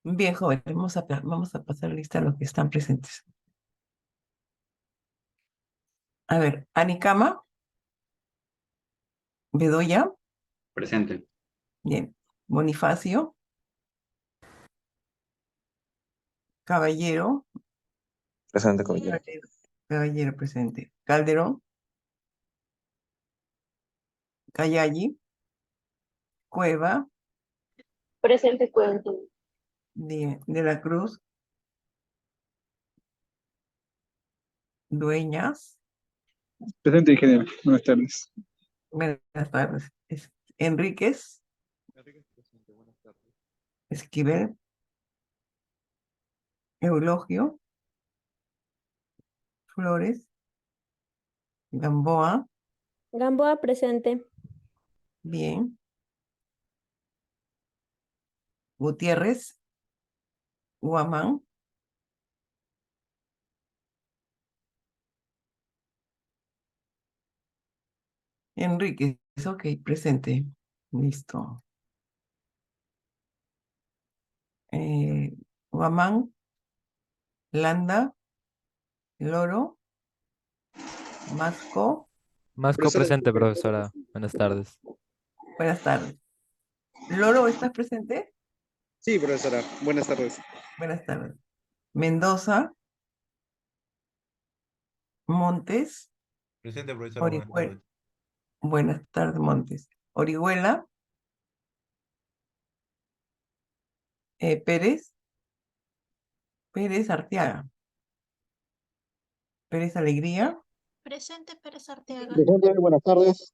Bien, joven, vamos a pasar lista a los que están presentes. A ver, Anicama, Bedoya, Presente. bien. Bonifacio, Caballero, Presente, caballero. Caballero presente. Calderón, Cayalli, Cueva, Presente cuento. bien. De la Cruz, Dueñas, Presente, ingeniero. Buenas tardes. buenas tardes. Enríquez, Esquivel, Eulogio, Flores, Gamboa, Gamboa presente. bien. Gutiérrez, Guamán, Enríquez, ok, presente. Listo. Guamán, Landa, Loro, Masco. Masco Profesora, presente, disculpe. profesora. Buenas tardes. Buenas tardes. Loro, ¿estás presente? Sí, profesora. Buenas tardes. Buenas tardes. Mendoza, Montes, Presente, profesora, buenas Orihuela. tardes. Buenas tardes, Montes. Orihuela, Pérez, Pérez Arteaga, Pérez Alegría. Presente Pérez Arteaga. Presente, buenas tardes.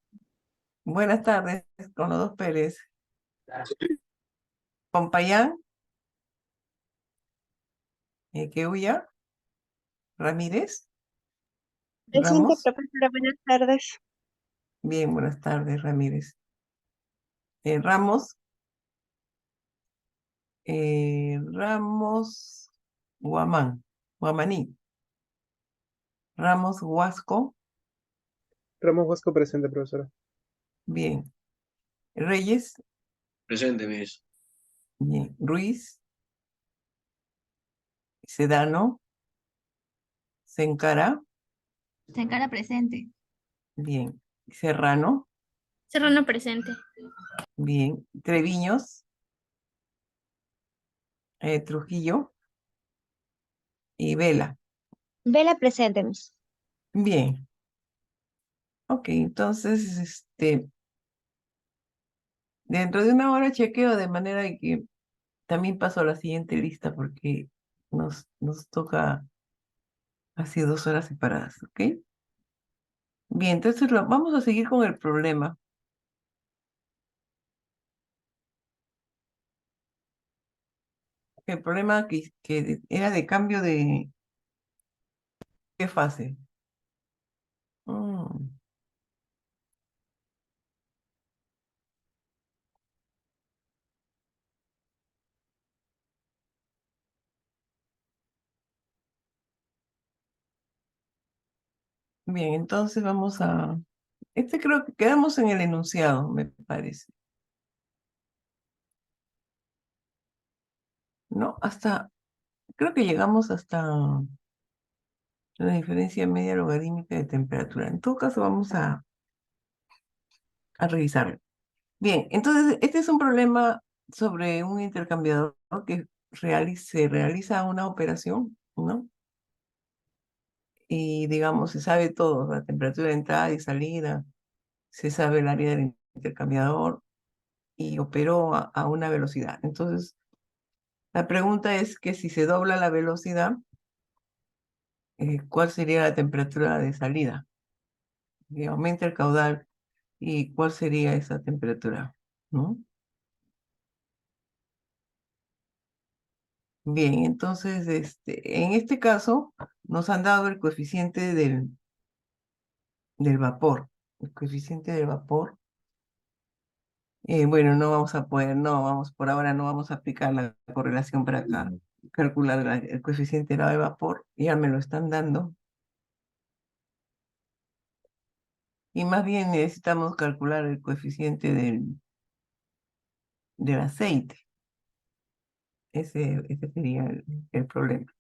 Buenas tardes, con los dos Pérez. Pompayán, Queuya, Ramírez, Presente, Ramos. profesora, buenas tardes. Bien, buenas tardes, Ramírez. Ramos, Ramos, Guamán, Guamaní. Ramos, Huasco, Ramos Vasco presente, profesora. bien. Reyes, Presente, Miss. bien. Ruiz, Sedano, Sencara, Sencara presente. bien. Serrano, Serrano presente. bien. Treviños, Trujillo y Vela. Vela presente, Miss. Bien. Ok, entonces, dentro de una hora chequeo de manera de que también paso a la siguiente lista porque nos toca así 2 horas separadas, ¿ok? Bien, entonces vamos a seguir con el problema. El problema que era de cambio de qué fase. Mm, Bien, entonces vamos a... creo que quedamos en el enunciado, me parece. No, creo que llegamos hasta la diferencia media logarítmica de temperatura. En todo caso, vamos a revisarlo. Bien, entonces este es un problema sobre un intercambiador que se realiza una operación, ¿no? Y digamos, se sabe todo, la temperatura de entrada y salida, se sabe el área del intercambiador y operó a una velocidad. Entonces, la pregunta es que si se dobla la velocidad, ¿cuál sería la temperatura de salida? Que aumenta el caudal y cuál sería esa temperatura, ¿no? Bien, entonces, en este caso, nos han dado el coeficiente del vapor. El coeficiente del vapor. Bueno, no vamos a poder, no, vamos, por ahora no vamos a aplicar la correlación para acá, calcular el coeficiente del vapor, ya me lo están dando. Y más bien necesitamos calcular el coeficiente del aceite. Ese sería el problema.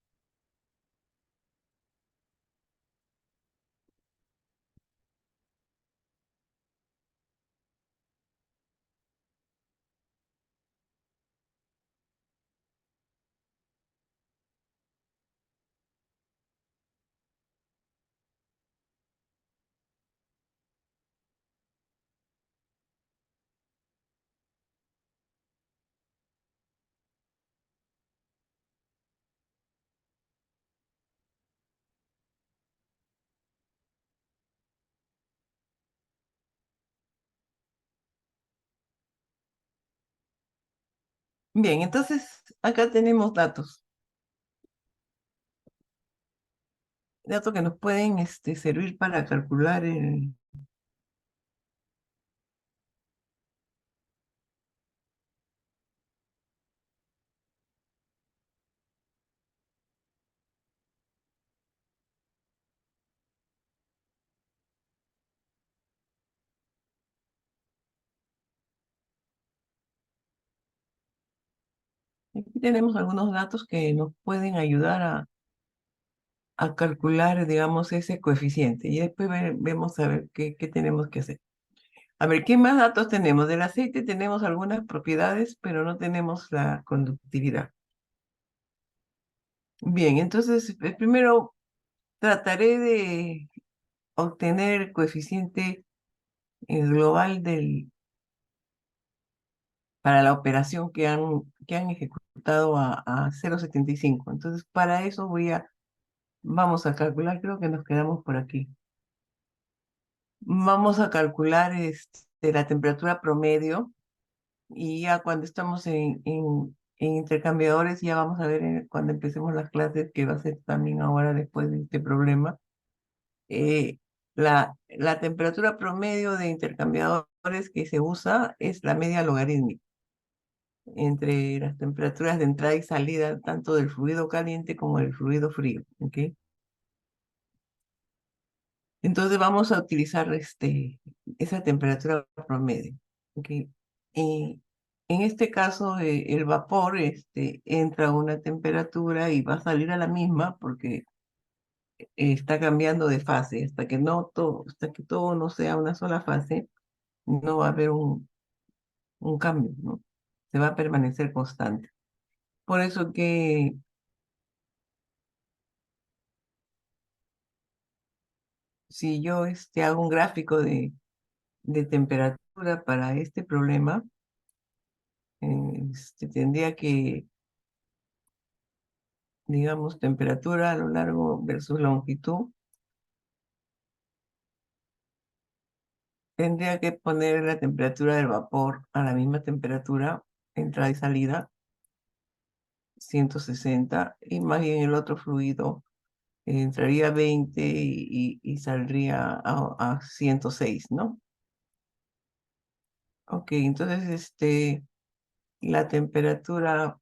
Bien, entonces acá tenemos datos que nos pueden servir para calcular aquí tenemos algunos datos que nos pueden ayudar a calcular, digamos, ese coeficiente. Y después vemos a ver qué tenemos que hacer. A ver, ¿qué más datos tenemos? Del aceite tenemos algunas propiedades, pero no tenemos la conductividad. Bien, entonces primero trataré de obtener el coeficiente global para la operación que han ejecutado a 0,75. Entonces, para eso vamos a calcular, creo que nos quedamos por aquí. Vamos a calcular la temperatura promedio y ya cuando estamos en intercambiadores, ya vamos a ver cuando empecemos las clases, que va a ser también ahora después de este problema. La temperatura promedio de intercambiadores que se usa es la media logarítmica entre las temperaturas de entrada y salida, tanto del fluido caliente como del fluido frío, ¿ok? Entonces vamos a utilizar esa temperatura promedio, ¿ok? Y en este caso, el vapor entra a una temperatura y va a salir a la misma porque está cambiando de fase. Hasta que todo no sea una sola fase, no va a haber un cambio, ¿no? Se va a permanecer constante. Por eso que si yo hago un gráfico de temperatura para este problema, tendría que, digamos, temperatura a lo largo versus longitud, tendría que poner la temperatura del vapor a la misma temperatura, entrada y salida, 160, y más bien el otro fluido entraría a 20 y saldría a 106, ¿no? Ok, entonces la temperatura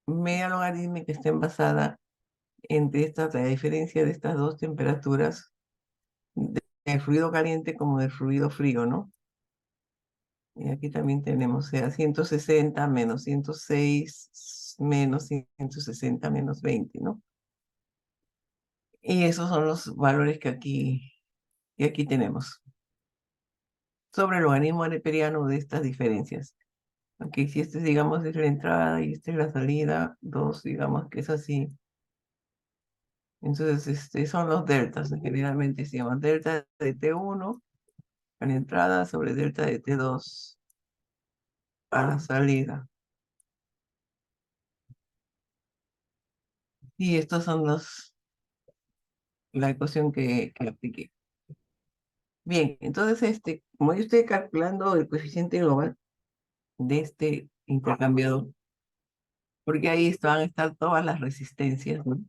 media logarítmica está basada la diferencia de estas dos temperaturas, del fluido caliente como del fluido frío, ¿no? Y aquí también tenemos, o sea, 160 menos 106 menos 160 menos 20, ¿no? Y esos son los valores que aquí tenemos sobre el logaritmo areperiano de estas diferencias. Aquí si digamos, es la entrada y esta es la salida, 2, digamos que es así. Entonces, son los deltas, generalmente se llaman delta de T1 a la entrada sobre delta de T2 a la salida. Y estos son la ecuación que apliqué. Bien, entonces, como yo estoy calculando el coeficiente global de este intercambiador, porque ahí van a estar todas las resistencias, ¿no?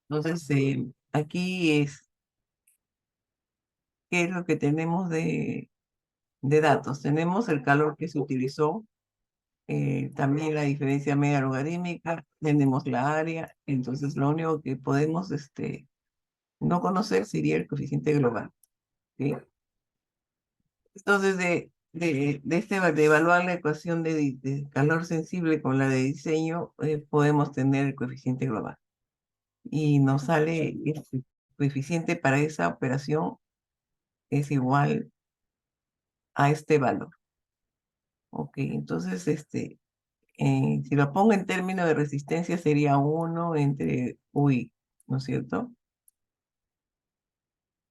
Entonces, aquí ¿qué es lo que tenemos de datos? Tenemos el calor que se utilizó, también la diferencia media logarítmica, tenemos la área, entonces lo único que podemos no conocer sería el coeficiente global, ¿sí? Entonces, de evaluar la ecuación de calor sensible con la de diseño, podemos tener el coeficiente global. Y nos sale el coeficiente para esa operación es igual a este valor. Ok, entonces si lo pongo en términos de resistencia sería 1 entre UI, ¿no es cierto?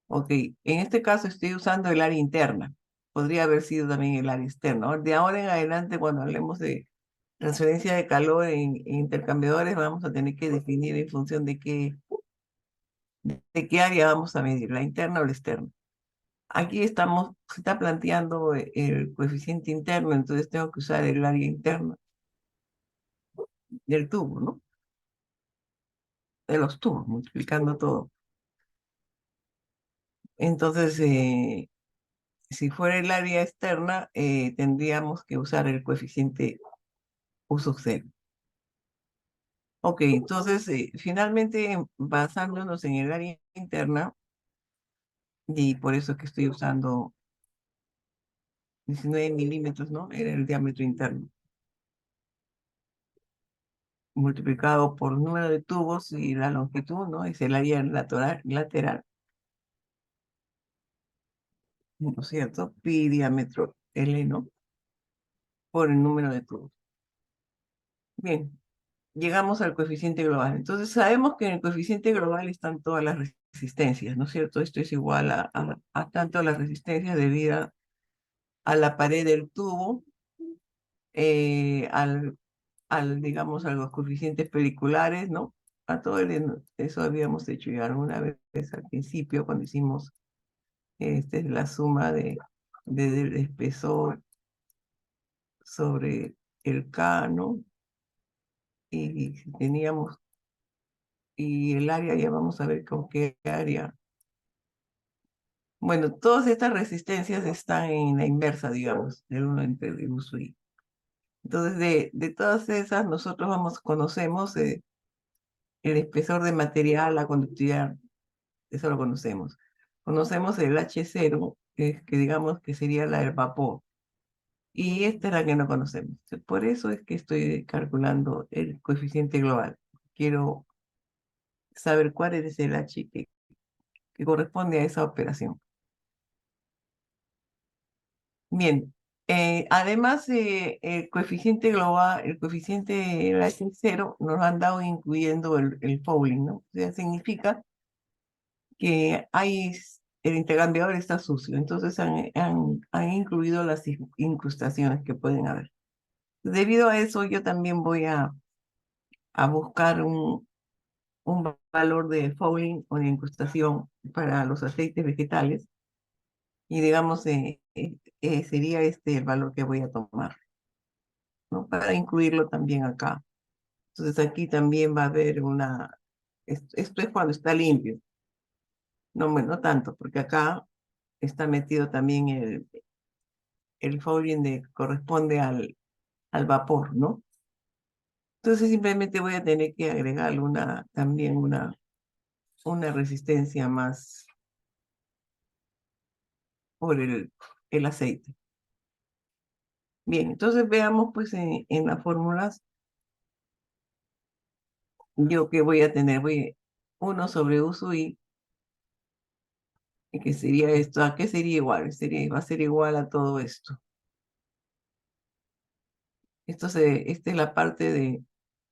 Ok, en este caso estoy usando el área interna. Podría haber sido también el área externa. De ahora en adelante, cuando hablemos de transferencia de calor en intercambiadores, vamos a tener que definir en función de qué área vamos a medir, la interna o la externa. Aquí se está planteando el coeficiente interno, entonces tengo que usar el área interna del tubo, ¿no? De los tubos, multiplicando todo. Entonces, si fuera el área externa, tendríamos que usar el coeficiente U sub 0. Ok, entonces, finalmente, basándonos en el área interna, y por eso es que estoy usando 19 milímetros, ¿no? Era el diámetro interno, multiplicado por el número de tubos y la longitud, ¿no? Es el área lateral, ¿no es cierto? Pi diámetro L, ¿no? Por el número de tubos. Bien, llegamos al coeficiente global. Entonces sabemos que en el coeficiente global están todas las resistencias, ¿no es cierto? Esto es igual a tanto las resistencias debidas a la pared del tubo, eh, al, digamos, a los coeficientes peliculares, ¿no? A todo eso habíamos hecho ya alguna vez al principio cuando hicimos la suma del espesor sobre el K, ¿no? Y si teníamos, y el área, ya vamos a ver con qué área. Bueno, todas estas resistencias están en la inversa, digamos, del 1 entre el uso y. Entonces, de todas esas, nosotros conocemos el espesor de material, la conductividad, eso lo conocemos. Conocemos el H0, que digamos que sería la del vapor. Y esta es la que no conocemos. Por eso es que estoy calculando el coeficiente global. Quiero saber cuál es el H que corresponde a esa operación. Bien, además el coeficiente global, el coeficiente del H0 nos lo han dado incluyendo el fouling, ¿no? O sea, significa que el intercambiador está sucio, entonces han incluido las incrustaciones que pueden haber. Debido a eso, yo también voy a buscar un valor de fouling o de incrustación para los aceites vegetales y digamos, sería este el valor que voy a tomar, ¿no? Para incluirlo también acá. Entonces aquí también va a haber esto es cuando está limpio, no, no tanto, porque acá está metido también el fouling corresponde al vapor, ¿no? Entonces simplemente voy a tener que agregarle también una resistencia más por el aceite. Bien, entonces veamos pues en las fórmulas yo que voy a tener, 1 sobre uso y que sería esto. ¿A qué sería igual? Va a ser igual a todo esto. Esta es la parte de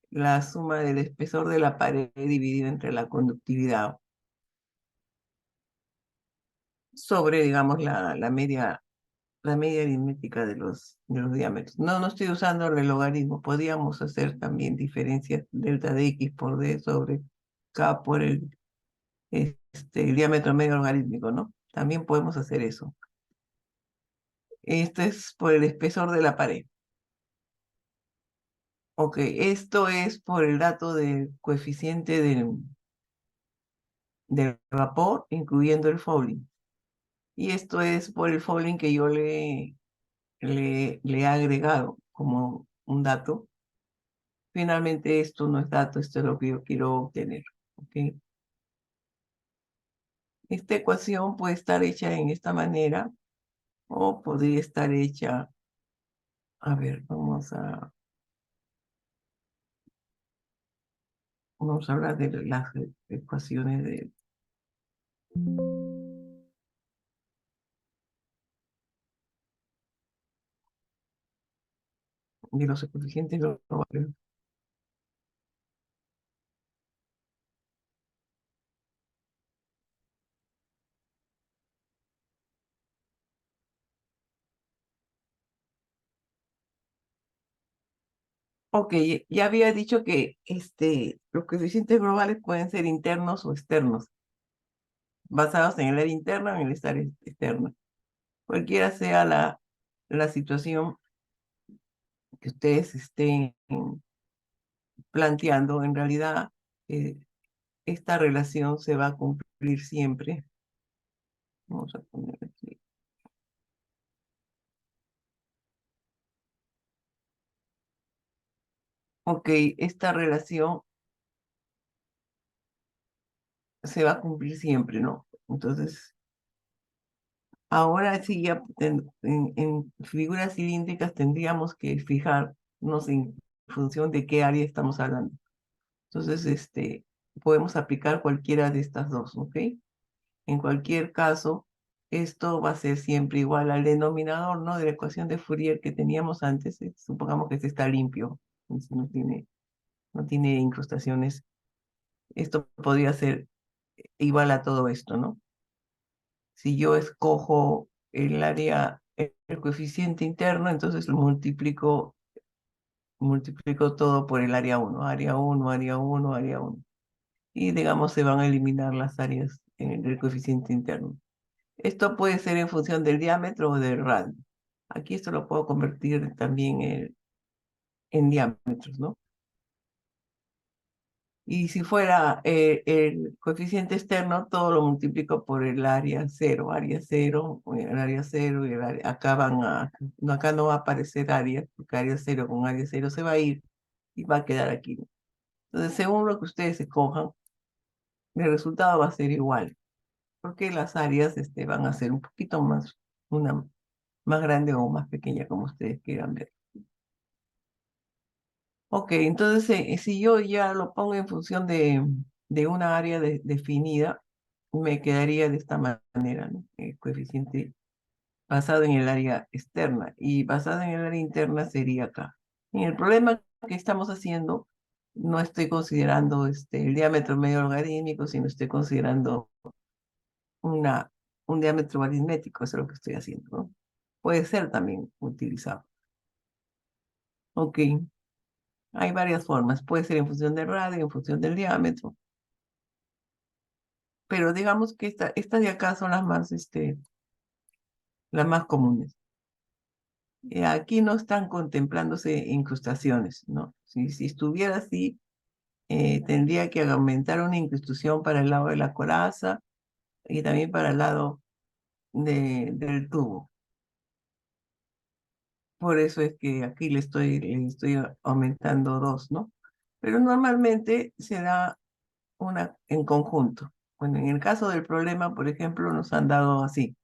la suma del espesor de la pared dividido entre la conductividad sobre, digamos, la media aritmética de los diámetros. No estoy usando el logaritmo. Podríamos hacer también diferencias delta de X por D sobre K por el diámetro medio logarítmico, ¿no? También podemos hacer eso. Esto es por el espesor de la pared. Ok, esto es por el dato del coeficiente del vapor, incluyendo el fouling. Y esto es por el fouling que yo le he agregado como un dato. Finalmente esto no es dato, esto es lo que yo quiero obtener. ¿Ok? Esta ecuación puede estar hecha en esta manera o podría estar hecha, a ver, vamos a hablar de las ecuaciones de los coeficientes globales. Ok, ya había dicho que los coeficientes globales pueden ser internos o externos, basados en el área interna o en el área externa. Cualquiera sea la situación que ustedes estén planteando, en realidad eh, esta relación se va a cumplir siempre. Vamos a poner aquí. Ok, esta relación se va a cumplir siempre, ¿no? Entonces, ahora sí ya en figuras cilíndricas tendríamos que fijarnos en función de qué área estamos hablando. Entonces, podemos aplicar cualquiera de estas dos, ¿ok? En cualquier caso, esto va a ser siempre igual al denominador, ¿no? De la ecuación de Fourier que teníamos antes. Supongamos que este está limpio, no tiene incrustaciones. Esto podría ser igual a todo esto, ¿no? Si yo escojo el área, el coeficiente interno, entonces lo multiplico todo por el área 1, área 1, área 1, área 1. Y digamos, se van a eliminar las áreas del coeficiente interno. Esto puede ser en función del diámetro o del radio. Aquí esto lo puedo convertir también en diámetros, ¿no? Y si fuera el coeficiente externo, todo lo multiplico por el área cero, el área cero, y acá no, acá no va a aparecer área, porque área cero con área cero se va a ir y va a quedar aquí, ¿no? Entonces, según lo que ustedes escojan, el resultado va a ser igual, porque las áreas van a ser un poquito una más grande o más pequeña, como ustedes quieran ver. Ok, entonces si yo ya lo pongo en función de una área definida, me quedaría de esta manera, ¿no? El coeficiente basado en el área externa y basado en el área interna sería acá. En el problema que estamos haciendo, no estoy considerando el diámetro medio logarítmico, sino estoy considerando una, un diámetro aritmético, eso es lo que estoy haciendo, ¿no? Puede ser también utilizado. Ok. Hay varias formas, puede ser en función del radio, en función del diámetro, pero digamos que estas de acá son las más comunes. Aquí no están contemplándose incrustaciones, ¿no? Si estuviera así, tendría que aumentar una incrustación para el lado de la coraza y también para el lado del tubo. Por eso es que aquí le estoy aumentando dos, ¿no? Pero normalmente se da una en conjunto. Bueno, en el caso del problema, por ejemplo, nos han dado así,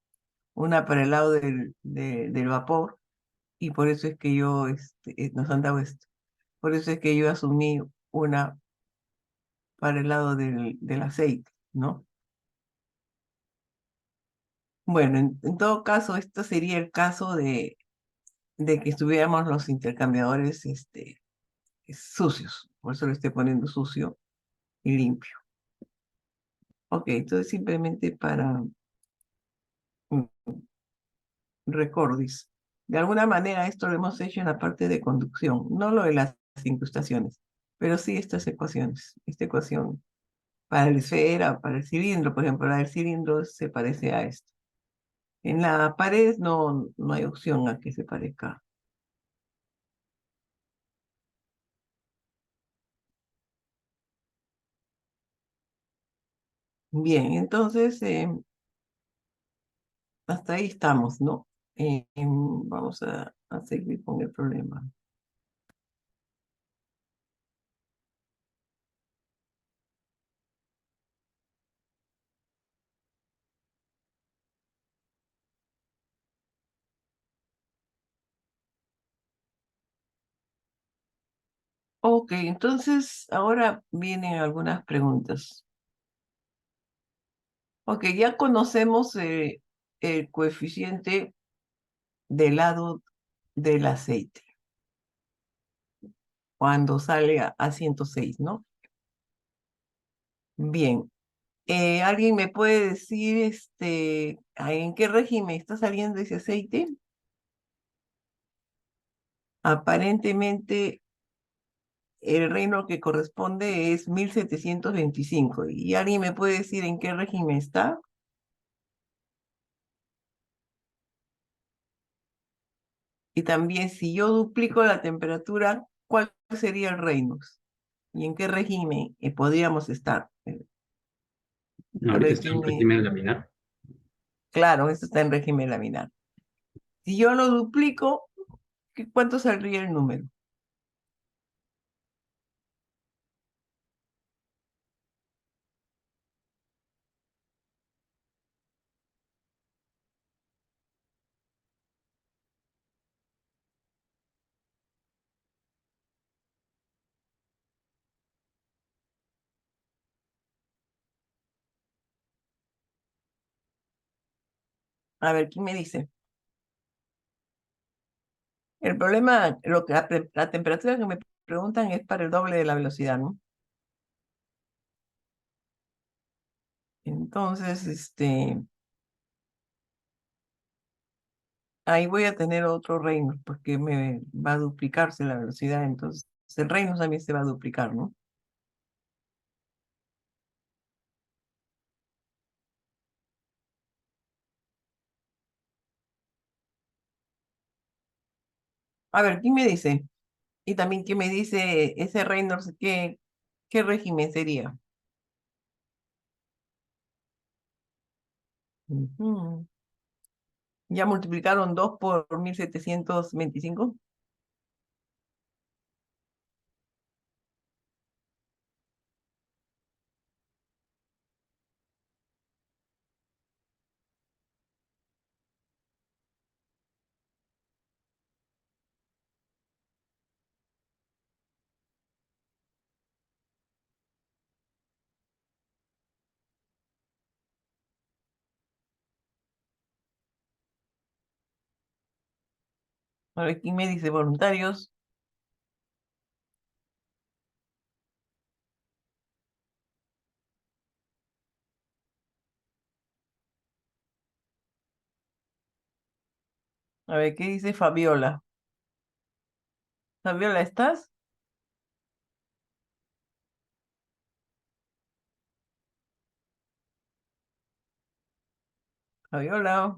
una para el lado del vapor, y por eso es que nos han dado esto. Por eso es que yo asumí una para el lado del aceite, ¿no? Bueno, en todo caso, esto sería el caso de que estuviéramos los intercambiadores sucios. Por eso lo estoy poniendo sucio y limpio. Ok, entonces simplemente para recordis. De alguna manera esto lo hemos hecho en la parte de conducción, no lo de las incrustaciones, pero sí estas ecuaciones. Esta ecuación para la esfera, para el cilindro, por ejemplo, la del cilindro se parece a esto. En la pared no hay opción a que se parezca. Bien, entonces hasta ahí estamos, ¿no? Vamos a seguir con el problema. Ok, entonces ahora vienen algunas preguntas. Ok, ya conocemos el coeficiente del lado del aceite cuando sale a 106, ¿no? Bien. ¿Alguien me puede decir en qué régimen está saliendo ese aceite? Aparentemente el reino que corresponde es 1725. ¿Y alguien me puede decir en qué régimen está? Y también si yo duplico la temperatura, ¿cuál sería el reino? ¿Y en qué régimen podríamos estar? Ahorita está en Régimen, régimen laminar. claro, esto está en régimen laminar. Si yo lo duplico, ¿cuánto saldría el número? A ver, ¿quién me dice? El problema, la temperatura que me preguntan es para el doble de la velocidad, ¿no? Entonces, ahí voy a tener otro reino, porque me va a duplicarse la velocidad, entonces el reino también se va a duplicar, ¿no? A ver, ¿quién me dice? Y también, ¿quién me dice ese reino, qué régimen sería? Ujú. ¿Ya multiplicaron 2 por 1725? A ver, ¿quién me dice voluntarios? A ver, ¿qué dice Fabiola? Fabiola, ¿estás? Fabiola,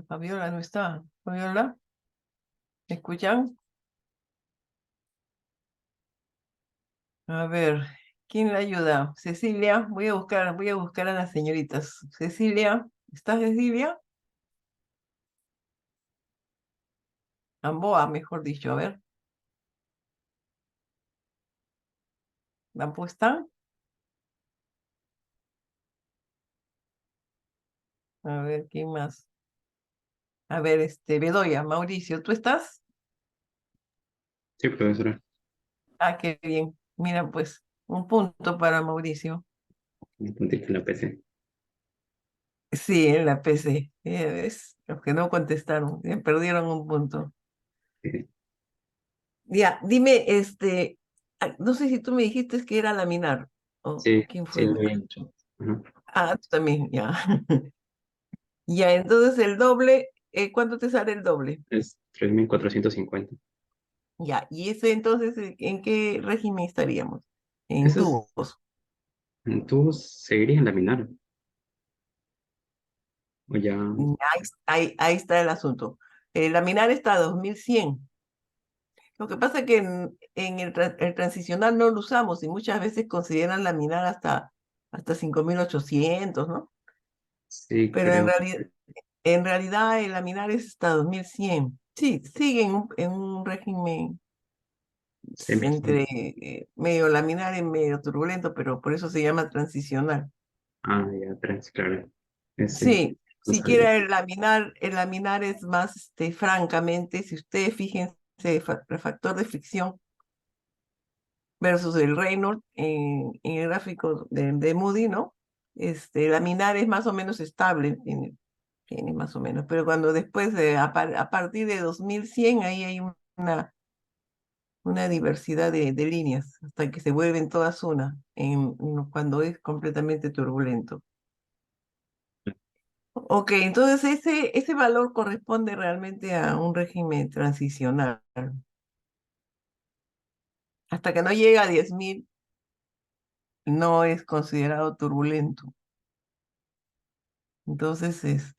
Fabiola no está. Fabiola, ¿me escuchan? A ver, ¿quién la ayuda? Cecilia, voy a buscar a las señoritas. Cecilia, ¿estás Cecilia? Gamboa, mejor dicho, a ver. ¿Gamboa está? A ver, ¿quién más? A ver, Bedoya, Mauricio, ¿tú estás? Sí, profesora. Ah, qué bien. Mira, pues, un punto para Mauricio. Un puntito en la PC. Sí, en la PC. ¿Ves? Los que no contestaron, perdieron un punto. Sí, Ya, dime, no sé si tú me dijiste que era laminar, o sí, quién sí, fue. lo había dicho. Ajá. Ah, tú también, ya. Ya, entonces el doble, ¿cuánto te sale el doble? Es 3450. Ya, y ese entonces, ¿en qué régimen estaríamos? En Eso es, tubos. tú seguirías en laminar. O ya, Ahí está el asunto. Laminar está a 2100. Lo que pasa es que en el transicional no lo usamos y muchas veces consideran laminar hasta 5800, ¿no? sí, Pero creo. en realidad el laminar es hasta 2100. Sí, sigue en un régimen Semi. entre medio laminar y medio turbulento, pero por eso se llama transicional. Ah, ya, atrás, claro. Ese. Sí, Si sabía. quiere el laminar es más, francamente, si ustedes fíjense, el factor de fricción versus el Reynolds en el gráfico de Moody, ¿no? Laminar es más o menos estable, tiene más o menos, pero cuando después, a partir de 2100, ahí hay una diversidad de líneas, hasta que se vuelven todas una, cuando es completamente turbulento. Ok, entonces ese valor corresponde realmente a un régimen transicional. Hasta que no llega a 10.000, no es considerado turbulento. Entonces,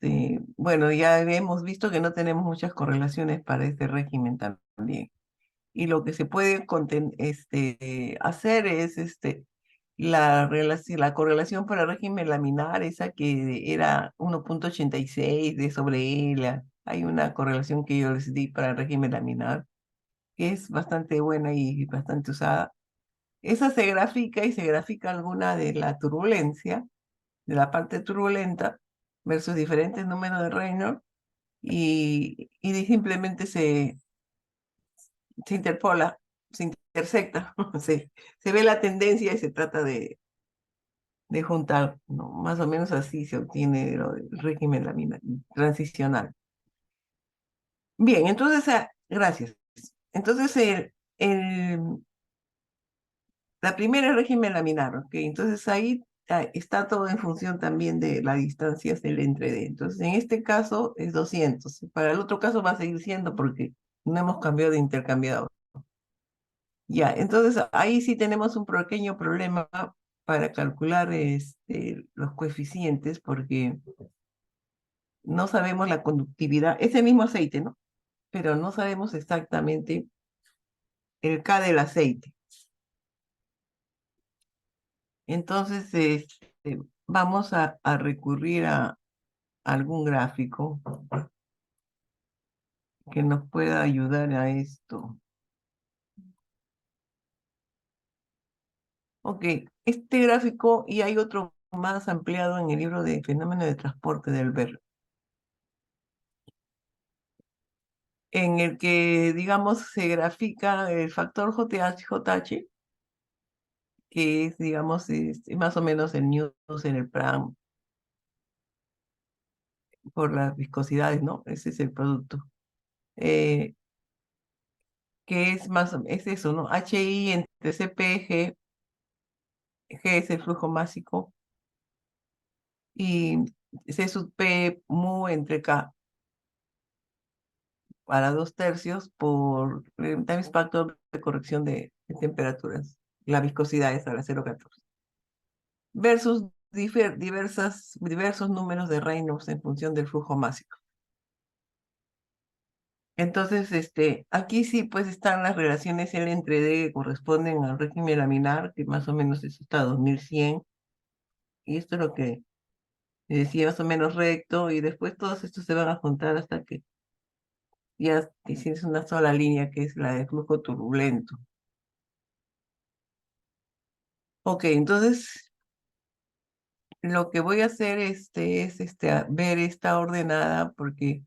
bueno, ya hemos visto que no tenemos muchas correlaciones para este régimen también. Y lo que se puede hacer es la correlación para el régimen laminar, esa que era 1,86 de sobre L. Hay una correlación que yo les di para el régimen laminar, que es bastante buena y bastante usada. Esa se grafica y se grafica alguna de la turbulencia, de la parte turbulenta, versus diferentes números de Reynolds, y simplemente se interpola, se intersecta, se ve la tendencia y se trata de juntar, ¿no? Más o menos así se obtiene el régimen transicional. Bien, entonces, gracias. Entonces, la primera es régimen laminar, ¿ok? Entonces ahí está todo en función también de la distancia del entre D. Entonces, en este caso es 200. Para el otro caso va a seguir siendo porque no hemos cambiado de intercambiador. Ya, entonces ahí sí tenemos un pequeño problema para calcular los coeficientes porque no sabemos la conductividad, es el mismo aceite, ¿no? Pero no sabemos exactamente el K del aceite. Entonces, vamos a recurrir a algún gráfico que nos pueda ayudar a esto. Ok, este gráfico, y hay otro más ampliado en el libro de Fenómeno de Transporte del Ver, en el que, digamos, se grafica el factor JH, que es, digamos, más o menos el Newton en el Pram por las viscosidades, ¿no? Ese es el producto. Eh, que es eso, ¿no? HI entre CP, G es el flujo másico, y C sub P mu entre K para 2/3 por el times factor de corrección de temperaturas. La viscosidad es a la 0,14. Versus diversos números de Reynolds en función del flujo másico. Entonces, aquí sí pues están las relaciones L entre D que corresponden al régimen laminar, que más o menos eso está a 2100. Y esto es lo que decía más o menos recto, y después todos estos se van a juntar hasta que ya tienes una sola línea que es la de flujo turbulento. Ok, entonces lo que voy a hacer es ver esta ordenada porque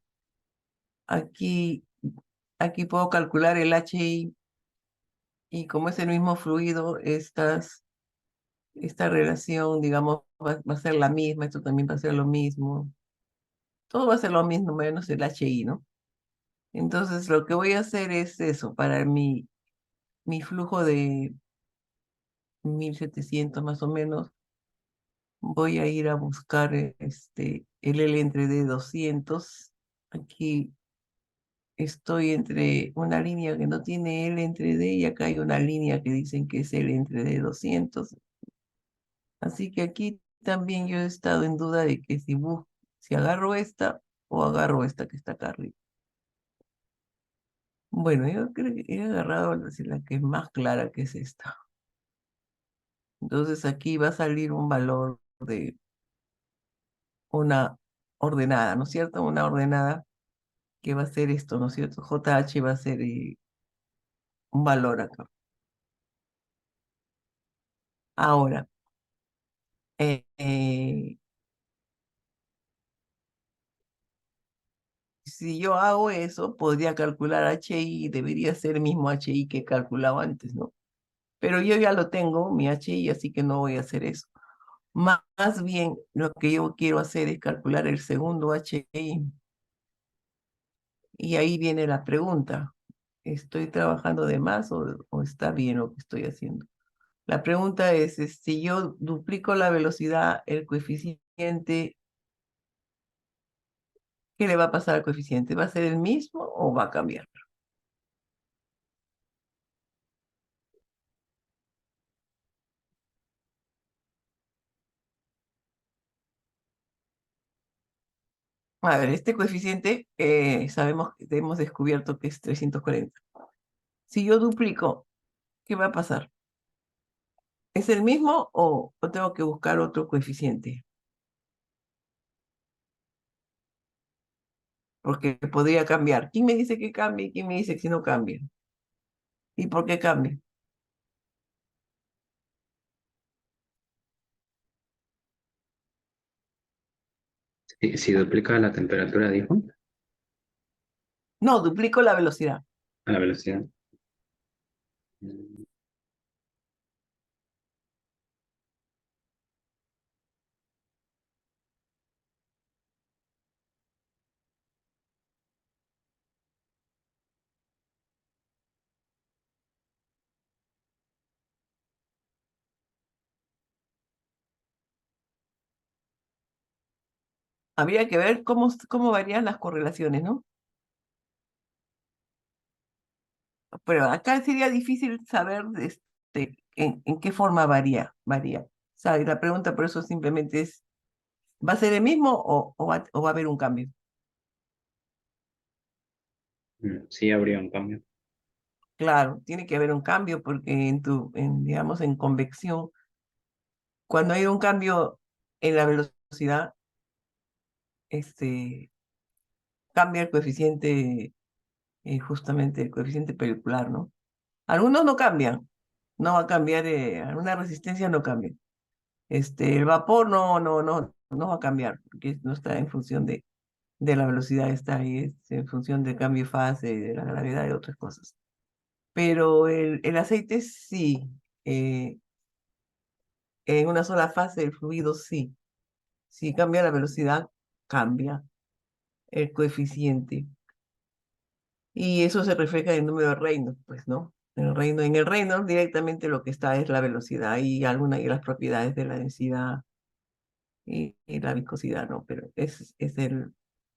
aquí, aquí puedo calcular el HI y como es el mismo fluido, esta relación, digamos, va a ser la misma, esto también va a ser lo mismo. Todo va a ser lo mismo menos el HI, ¿no? Entonces lo que voy a hacer es eso, para mi flujo de 1700 más o menos, voy a ir a buscar el L entre D 200. Aquí estoy entre una línea que no tiene L entre D y acá hay una línea que dicen que es L entre D 200. Así que aquí también yo he estado en duda de que si agarro esta o agarro esta que está acá arriba. Bueno, yo creo que he agarrado la que es más clara, que es esta. Entonces aquí va a salir un valor de una ordenada, ¿no es cierto? Una ordenada que va a ser esto, ¿no es cierto? JH va a ser un valor acá. Ahora, eh, eh, si yo hago eso, podría calcular HI y debería ser el mismo HI que he calculado antes, ¿no? Pero yo ya lo tengo, mi HI, así que no voy a hacer eso. Más bien, lo que yo quiero hacer es calcular el segundo HI. Y ahí viene la pregunta. ¿Estoy trabajando de más o está bien lo que estoy haciendo? La pregunta es, si yo duplico la velocidad, el coeficiente, ¿qué le va a pasar al coeficiente? ¿Va a ser el mismo o va a cambiar? A ver, este coeficiente sabemos que hemos descubierto que es 340. Si yo duplico, ¿qué va a pasar? ¿Es el mismo o tengo que buscar otro coeficiente? Porque podría cambiar. ¿Quién me dice que cambie y quién me dice que no cambie? ¿Y por qué cambia? Si duplica la temperatura, dijo, No, duplico la velocidad. a la velocidad. Mm, Habría que ver cómo varían las correlaciones, ¿no? Pero acá sería difícil saber en qué forma varía. ¿Sabes? La pregunta por eso simplemente es, ¿va a ser el mismo o va a haber un cambio? Sí, habría un cambio. Claro, tiene que haber un cambio porque digamos, en convección, cuando hay un cambio en la velocidad, este, cambia el coeficiente, justamente el coeficiente pericular, ¿no? Algunos no cambian, no va a cambiar, alguna resistencia no cambia. El vapor no va a cambiar, porque no está en función de la velocidad, está ahí, es en función del cambio de fase, de la gravedad y otras cosas. Pero el aceite sí, eh, en una sola fase el fluido sí. Si cambia la velocidad, cambia el coeficiente. Y eso se refleja en el número de Reynolds, pues, ¿no? En el Reynolds directamente lo que está es la velocidad y algunas de las propiedades de la densidad y la viscosidad, ¿no? Pero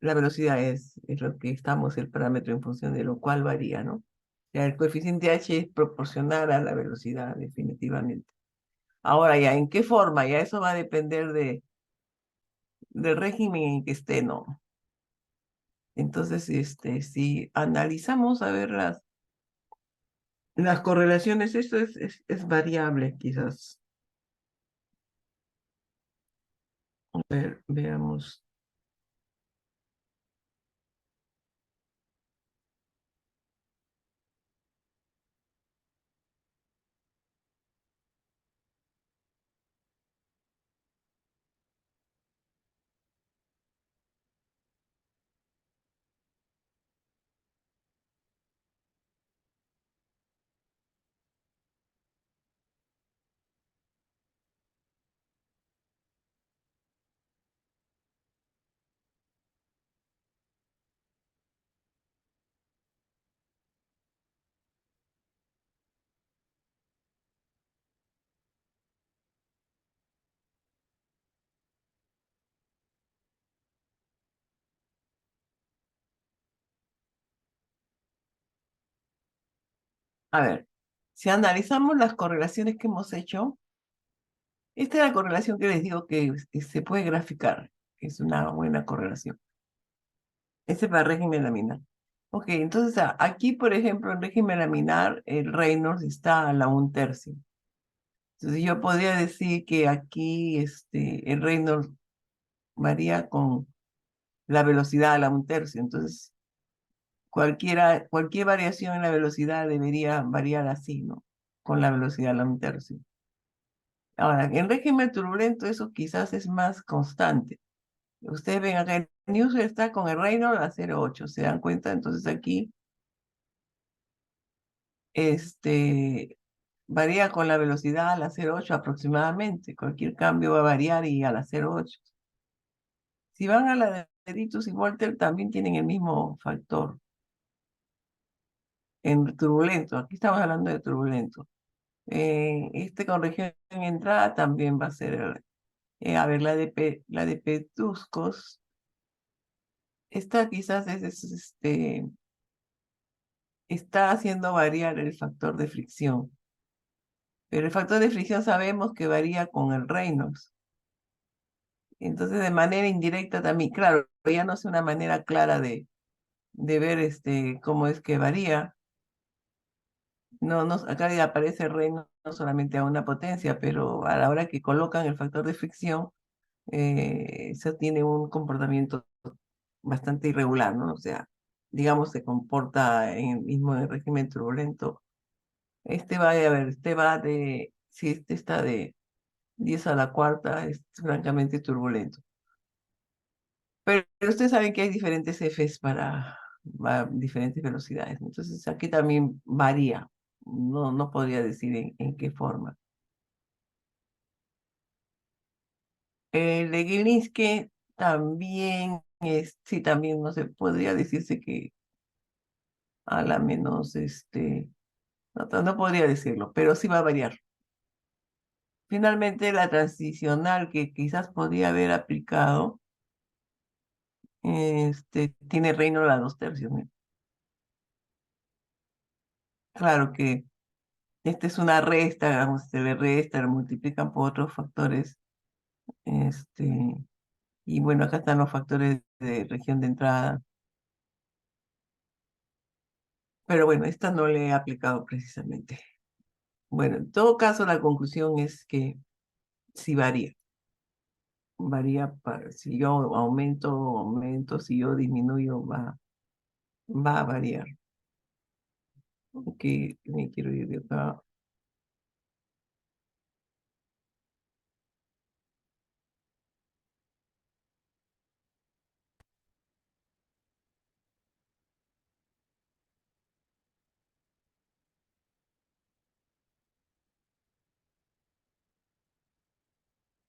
la velocidad es lo que estamos, el parámetro en función de lo cual varía, ¿no? O sea, el coeficiente H es proporcional a la velocidad, definitivamente. Ahora ya, ¿en qué forma? Ya eso va a depender del régimen en que esté, ¿no? Entonces, si analizamos a ver las correlaciones, esto es variable, quizás. A ver, veamos. A ver, si analizamos las correlaciones que hemos hecho, esta es la correlación que les digo que se puede graficar, que es una buena correlación. Este es para régimen laminar. Ok, entonces aquí, por ejemplo, en régimen laminar, el Reynolds está a la 1/3. Entonces yo podría decir que aquí el Reynolds varía con la velocidad a la 1/3. Entonces, cualquier variación en la velocidad debería variar así, ¿no? Con la velocidad a la 1/3. Ahora, en régimen turbulento eso quizás es más constante. Ustedes ven acá, el Newser está con el Reynolds a 0,8, ¿se dan cuenta? Entonces aquí, varía con la velocidad a la 0,8 aproximadamente. Cualquier cambio va a variar y a la 0,8. Si van a la de Dirichlet y Volter, también tienen el mismo factor. En turbulento, aquí estamos hablando de turbulento. Con región en entrada también va a ser, a ver, la de Petruscos, esta quizás está haciendo variar el factor de fricción. Pero el factor de fricción sabemos que varía con el Reynolds. Entonces, de manera indirecta también, claro, ya no es una manera clara de ver cómo es que varía. No, no, acá ya aparece el Reynolds no solamente a una potencia, pero a la hora que colocan el factor de fricción, eso tiene un comportamiento bastante irregular, ¿no? O sea, digamos, se comporta mismo en el régimen turbulento. Si este está de 10 a la cuarta, es francamente turbulento. Pero ustedes saben que hay diferentes Fs para diferentes velocidades. Entonces aquí también varía. No podría decir en qué forma. El de Gilinski también sí, también no se podría decirse que a la menos, no podría decirlo, pero sí va a variar. Finalmente, la transicional que quizás podría haber aplicado, tiene Reynolds a 2/3, ¿no? Claro que esta es una resta, digamos, se le resta, le multiplican por otros factores, este, y bueno, acá están los factores de región de entrada. Pero bueno, esta no le he aplicado precisamente. Bueno, en todo caso, la conclusión es que sí varía. Varía si yo aumento, si yo disminuyo, va a variar. Ok, me quiero ir de acá.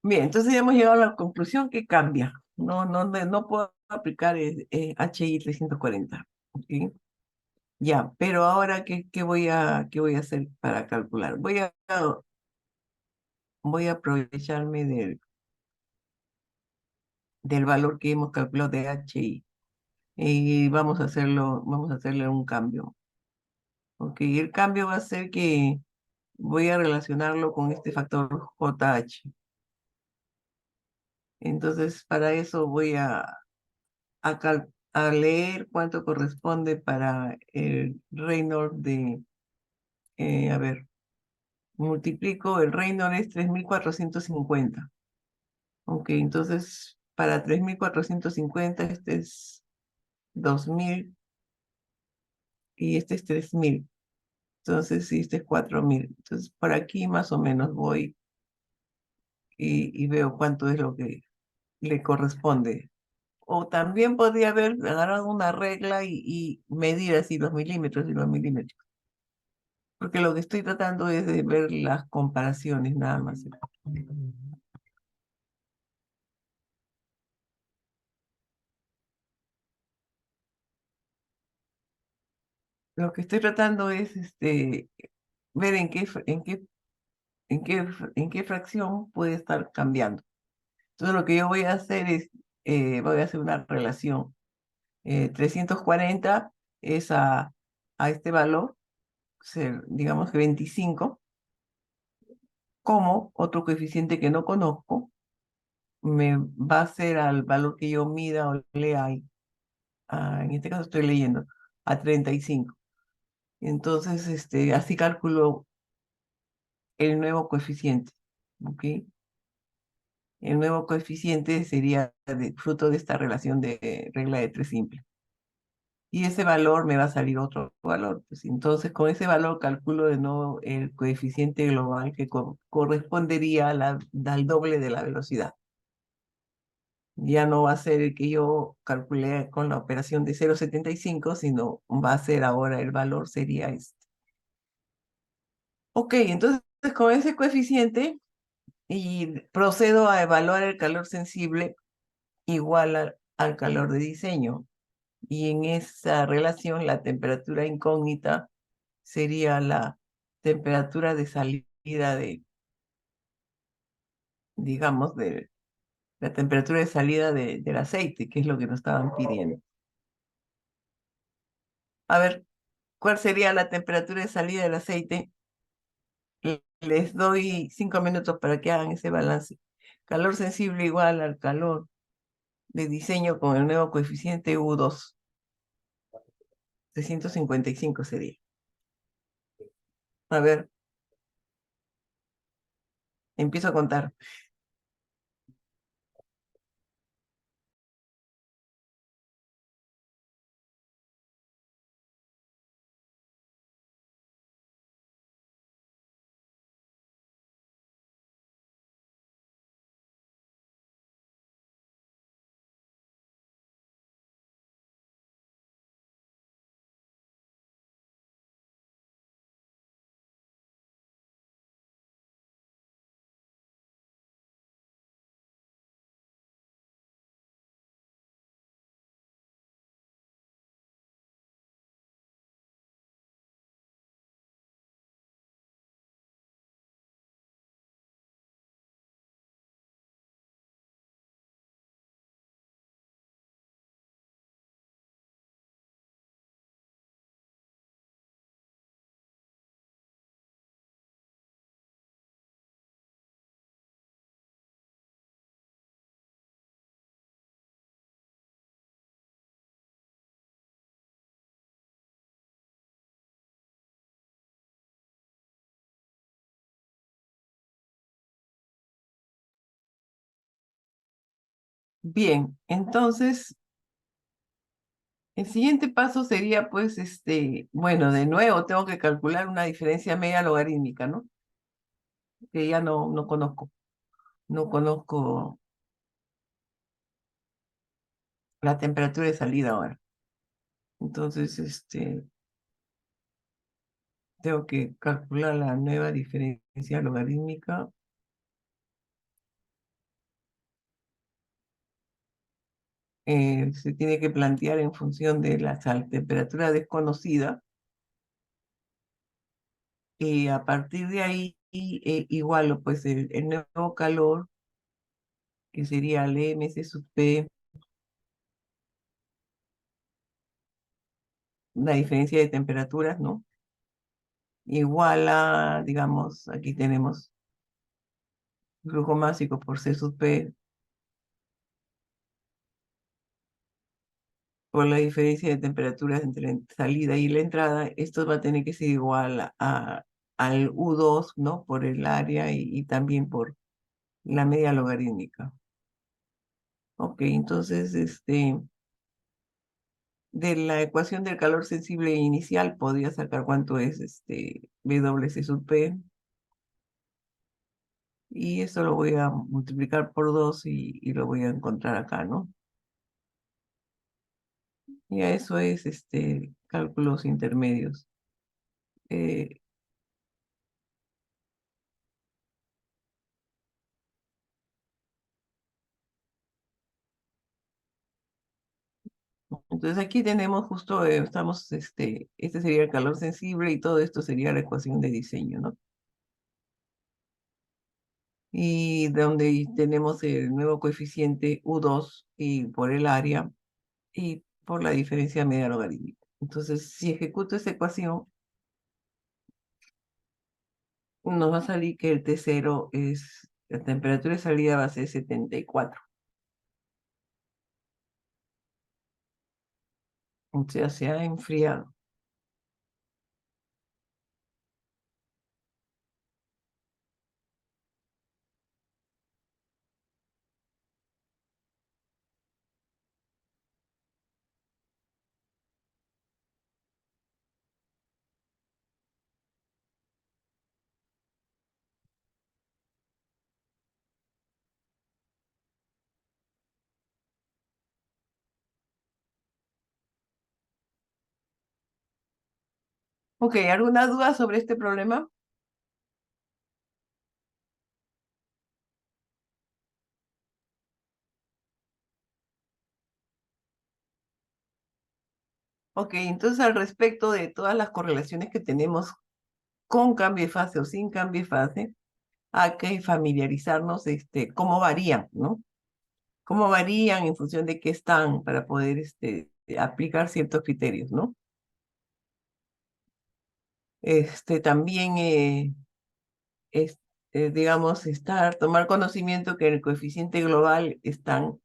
Bien, entonces ya hemos llegado a la conclusión que cambia. No puedo aplicar HI 340. ¿Ok? Ya, pero ahora, ¿qué voy a hacer para calcular? Voy a aprovecharme del valor que hemos calculado de HI. Y vamos a hacerle un cambio. Ok, el cambio va a ser que voy a relacionarlo con este factor JH. Entonces, para eso voy a leer cuánto corresponde para el Reynolds a ver, multiplico, el Reynolds es 3450. Ok, entonces para 3450 este es 2000 y este es 3000. Entonces, sí, este es 4000. Entonces, por aquí más o menos voy y veo cuánto es lo que le corresponde. O también podría haber agarrado una regla y medir así los milímetros y los milímetros. Porque lo que estoy tratando es de ver las comparaciones nada más. Lo que estoy tratando es ver en qué fracción puede estar cambiando. Entonces lo que yo voy a hacer es, voy a hacer una relación. 340 es a este valor, digamos que 25, como otro coeficiente que no conozco, me va a ser al valor que yo mida o lea ahí. En este caso estoy leyendo a 35. Entonces, así calculo el nuevo coeficiente. ¿Ok? El nuevo coeficiente sería fruto de esta relación de regla de tres simple. Y ese valor me va a salir otro valor. Pues entonces, con ese valor calculo de nuevo el coeficiente global que correspondería al doble de la velocidad. ya no va a ser el que yo calculé con la operación de 0,75, sino va a ser ahora el valor sería este. Ok, entonces con ese coeficiente y procedo a evaluar el calor sensible igual al calor de diseño. Y en esa relación la temperatura incógnita sería la temperatura de salida digamos, de la temperatura de salida del aceite, que es lo que nos estaban pidiendo. A ver, ¿cuál sería la temperatura de salida del aceite? Les doy 5 minutos para que hagan ese balance. Calor sensible igual al calor de diseño con el nuevo coeficiente U2. 655 sería. A ver, empiezo a contar. Bien, entonces el siguiente paso sería, pues, bueno, de nuevo tengo que calcular una diferencia media logarítmica, ¿no? Que ya no conozco. No conozco la temperatura de salida ahora. Entonces, tengo que calcular la nueva diferencia logarítmica. Se tiene que plantear en función de la temperatura desconocida. Y a partir de ahí, igualo, pues, el nuevo calor, que sería el MC sub P, la diferencia de temperaturas, ¿no? Igual a, digamos, aquí tenemos flujo másico por C sub P, por la diferencia de temperaturas entre la salida y la entrada. Esto va a tener que ser igual al U2, ¿no? Por el área y también por la media logarítmica. Ok, entonces, de la ecuación del calor sensible inicial podría sacar cuánto es WC sub P. Y esto lo voy a multiplicar por 2 y lo voy a encontrar acá, ¿no? Ya eso es cálculos intermedios. Eh, entonces aquí tenemos justo, este sería el calor sensible y todo esto sería la ecuación de diseño, ¿no? Y donde tenemos el nuevo coeficiente U2 y por el área y por la diferencia media logarítmica. Entonces, si ejecuto esta ecuación, nos va a salir que el T0 es, la temperatura de salida va a ser 74. O sea, se ha enfriado. Ok, ¿alguna duda sobre este problema? Ok, entonces al respecto de todas las correlaciones que tenemos con cambio de fase o sin cambio de fase, hay que familiarizarnos cómo varían, ¿no? Cómo varían en función de qué están para poder aplicar ciertos criterios, ¿no? También digamos, tomar conocimiento que en el coeficiente global están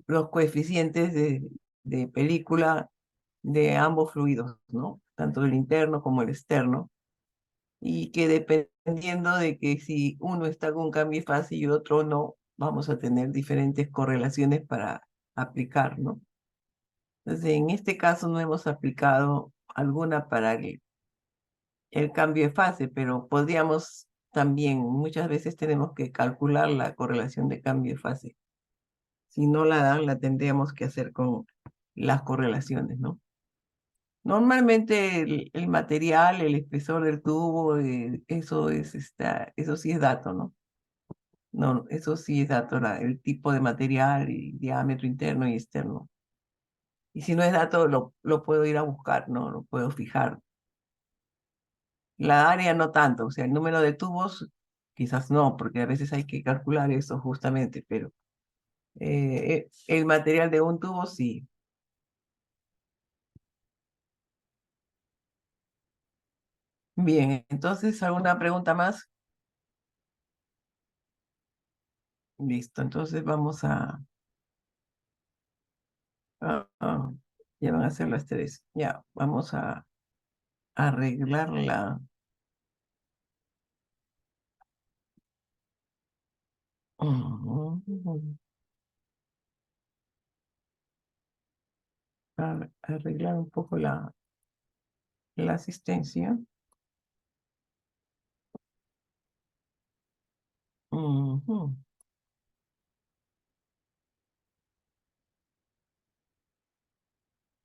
los coeficientes de película de ambos fluidos, ¿no? Tanto el interno como el externo, y que dependiendo de que si uno está con cambio de fase y otro no, vamos a tener diferentes correlaciones para aplicar, ¿no? Entonces, en este caso no hemos aplicado alguna para el cambio de fase, pero podríamos también, muchas veces tenemos que calcular la correlación de cambio de fase. Si no la dan, la tendríamos que hacer con las correlaciones, ¿no? Normalmente el material, el espesor del tubo, eso sí es dato, ¿no? No, eso sí es dato, el tipo de material y diámetro interno y externo. Y si no es dato, lo puedo ir a buscar, ¿no? Lo puedo fijar. La área no tanto, o sea, el número de tubos quizás no, porque a veces hay que calcular eso justamente, pero el material de un tubo sí. Bien, entonces, ¿alguna pregunta más? Listo, entonces vamos ya van a ser las 3. Ya, vamos a arreglarla. Arreglar un poco la asistencia. Ujú.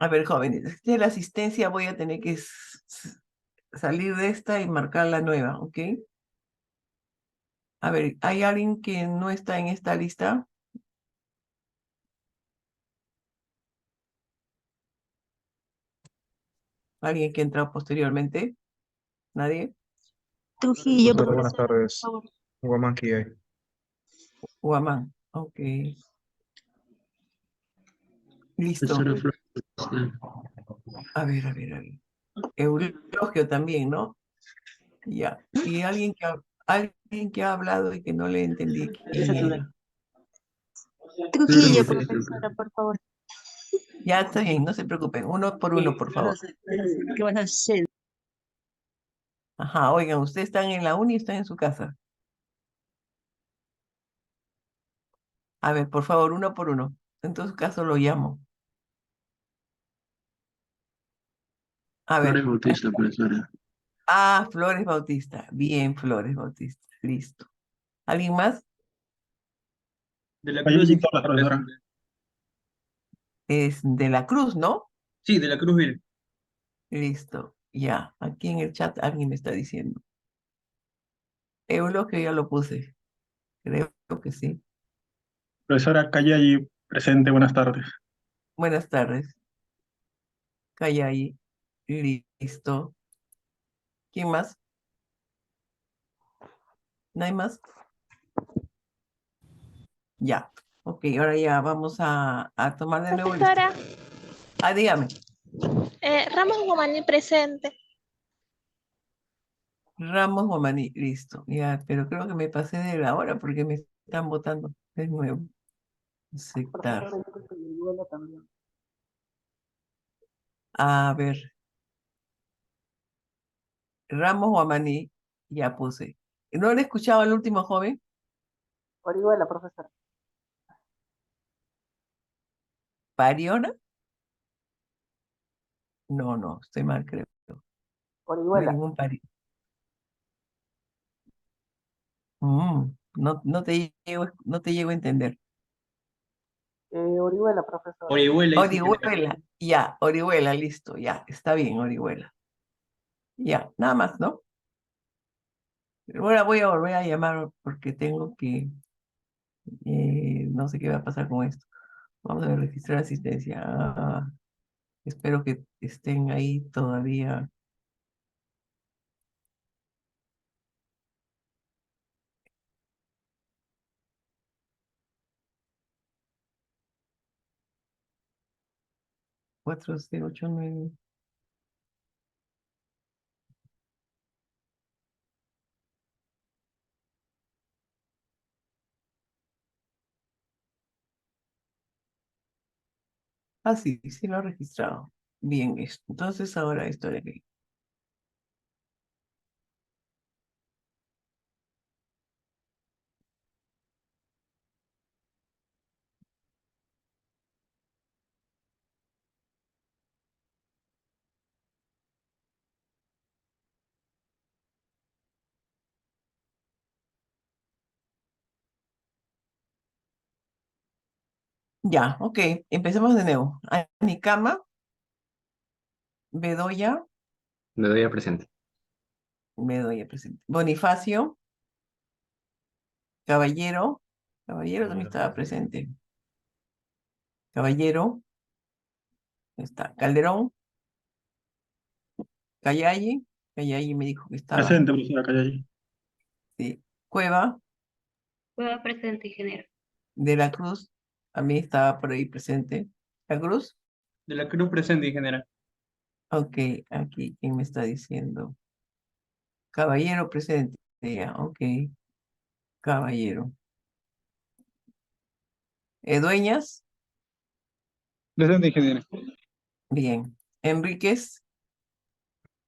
A ver, jóvenes, de la asistencia voy a tener que salir de esta y marcar la nueva, ¿ok? A ver, ¿hay alguien que no está en esta lista? ¿Alguien que entró posteriormente? ¿Nadie? Trujillo, Profesora, buenas profesora, por tardes. favor. Guamán hay. Guamán, ok. Listo. Profesora Flores. A ver, a ver, a ver. Eulogio también, ¿no? Ya. Y alguien que ha hablado y que no le entendí quién era. Trujillo, profesora, por favor. Ya está bien, no se preocupen. Uno por uno, por favor. ¿Qué vas a hacer? Ajá, oigan, ¿ustedes están en la uni o están en su casa? A ver, por favor, uno por uno. En todo caso lo llamo. A Flores ver. Bautista, profesora. Ah, Flores Bautista. Bien, Flores Bautista. Listo. ¿Alguien más? De la Cruz y la profesora. Es de la Cruz, ¿no? Sí, de la Cruz Vil. Listo. Ya. Aquí en el chat alguien me está diciendo. Eulogio ya lo puse. Creo que sí. Profesora Callay, presente, buenas tardes. Buenas tardes. Calla ahí. Listo. ¿Quién más? ¿No hay más? Ya. Ok, ahora ya vamos a tomar de nuevo el... Profesora, dígame. Ramos Guamaní presente. Ramos Guamaní, listo. Ya, pero creo que me pasé de la hora porque me están votando de nuevo. Aceptar. A ver. Ramos Guamaní, ya puse. ¿No le escuchaba al último joven? Orihuela, profesora. ¿Pariona? No, no, estoy mal, creo. No hay Orihuela. ningún pari. No te llego a entender. Orihuela, profesora. Orihuela. Orihuela, ya, Orihuela, listo, ya, está bien, Orihuela. Ya, nada más, ¿no? Ahora voy a volver a llamar porque tengo que, no sé qué va a pasar con esto. Vamos a registrar asistencia. Espero que estén ahí todavía. Cuatro, cero, ocho, nueve. Ah, sí, sí lo he registrado. Bien, esto. Entonces ahora esto de aquí. Ya, ok. Empecemos de nuevo. Anicama, Bedoya, Bedoya presente. Bedoya presente. Bonifacio, Caballero, Caballero también estaba presente. Caballero, está. Calderón, Cayalli, Cayalli me dijo que estaba. Presente, profesora Calle. Sí. Cueva, Juega presente, ingeniero. de la Cruz, también estaba por ahí presente. La Cruz, De la Cruz presente, ingeniera. ok, aquí, ¿quién me está diciendo? Caballero presente, ya, ok, caballero. Dueñas, Presente, ingeniera. bien. Enríquez,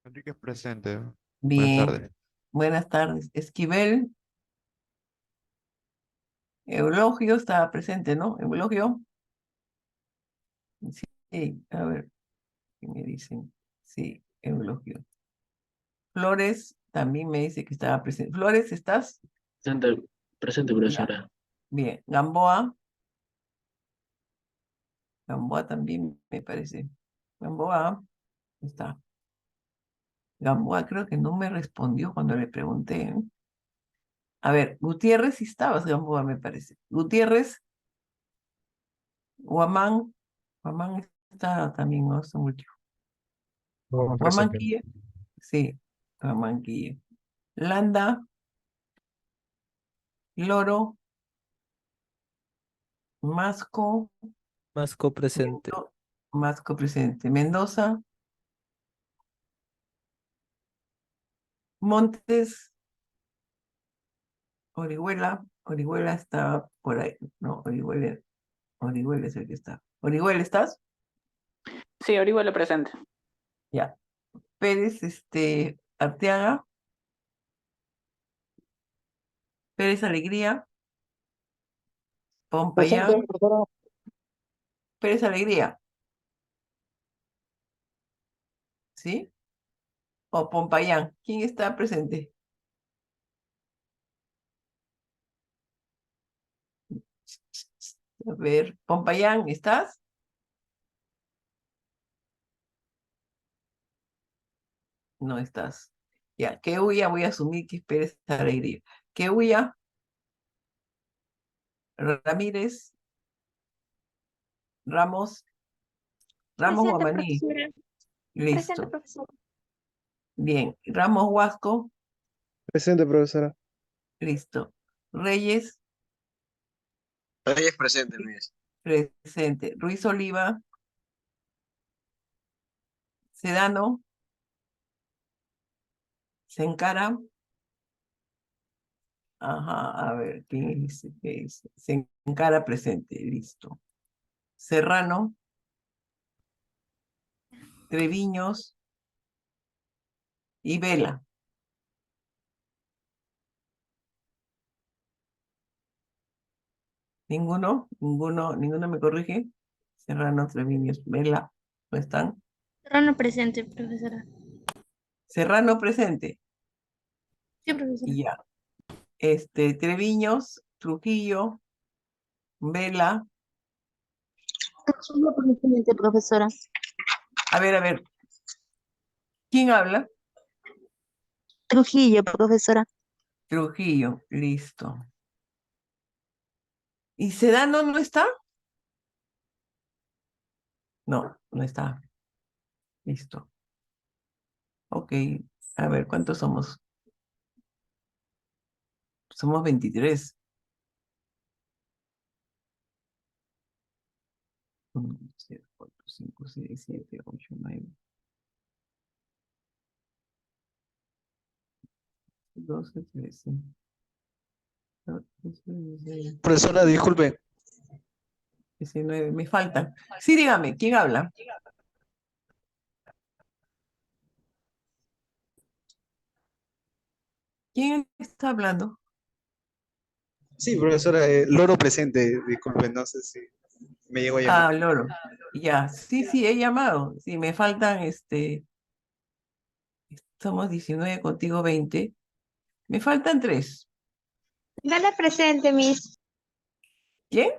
Enrique es presente. Buenas bien. tardes. Buenas tardes. Esquivel, Eulogio estaba presente, ¿no? Eulogio, sí, a ver, ¿qué me dicen? Sí, Eulogio. Flores, también me dice que estaba presente. Flores, ¿estás? Presente, presente, Ya, profesora. bien. Gamboa, Gamboa también me parece. Gamboa, está. Gamboa creo que no me respondió cuando le pregunté, ¿eh? A ver, Gutiérrez, sí estabas, Gamboa, me parece. Gutiérrez, Guamán, Guamán está también, ¿no? Está último. No, Guamán presente. Quille, sí, Guamán Quille. Landa, Loro, Masco, Masco presente. Masco presente. Mendoza, Montes, Orihuela, Orihuela está por ahí. No, Orihuela es el que está. Orihuela, ¿estás? Sí, Orihuela presente. Ya. Pérez, Arteaga, Pérez Alegría, Presente, Pompayán, profesora. Pérez Alegría, ¿sí? O Pompayán. ¿Quién está presente? A ver, Pompayán, ¿estás? No estás. Ya, que huya, voy a asumir que es Pérez Alegría. Que huya, Ramírez, Ramos, Ramos Presente, Guamaní, profesora. Presente, listo. profesora. Bien, Ramos Huasco, Presente, profesora. listo. Reyes, Reyes presente, Luis. presente. Ruiz Oliva, Sedano, Sencara, ajá, a ver, ¿quién es? ¿Qué es? Sencara presente, listo. Serrano, Treviños y Vela. Ninguno me corrige. Serrano, Treviños, Vela, ¿no están? Serrano presente, profesora. Serrano presente, Sí, profesora. y ya. Treviños, Trujillo, Vela. Trujillo presente, profesora. A ver, ¿quién habla? Trujillo, profesora. Trujillo, listo. ¿Y Sedano no está? No, no está. Listo. Ok, a ver, ¿cuántos somos? Somos 23. 1, 2, 3, 4, 5, 6, 7, 8, 9, 12, 13, 14, 16, Profesora, disculpe. 19. Me faltan. Sí, dígame, ¿quién habla? ¿Quién está hablando? Sí, profesora, Loro presente, disculpe, no sé si me llegó a llamar. Ah, Loro. Ya, sí, sí, he llamado. Sí, me faltan, somos 19, contigo 20. Me faltan 3. Vela presente, Miss. ¿Quién?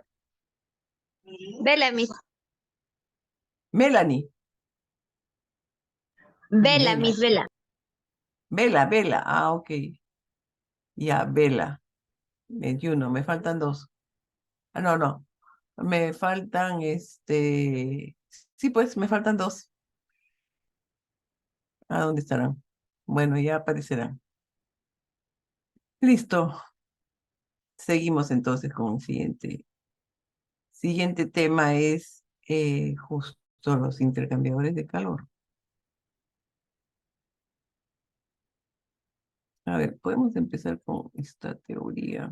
Vela, Miss. Melanie. Vela, Vela. Miss, vela. Vela, Vela. Ah, ok. Ya, Vela. 21. Me faltan 2. Ah, no, no. Me faltan, Sí, pues, me faltan 2. ¿A dónde estarán? Bueno, ya aparecerán. Listo. Seguimos entonces con el siguiente. Siguiente tema es justo los intercambiadores de calor. A ver, podemos empezar con esta teoría.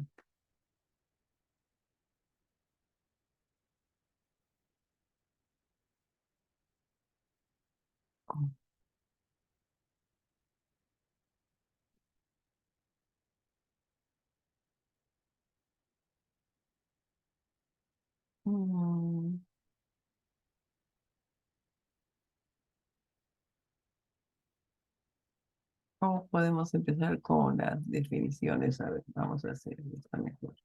Mm, ¿Cómo podemos empezar con las definiciones? A ver, vamos a hacer esta mejor.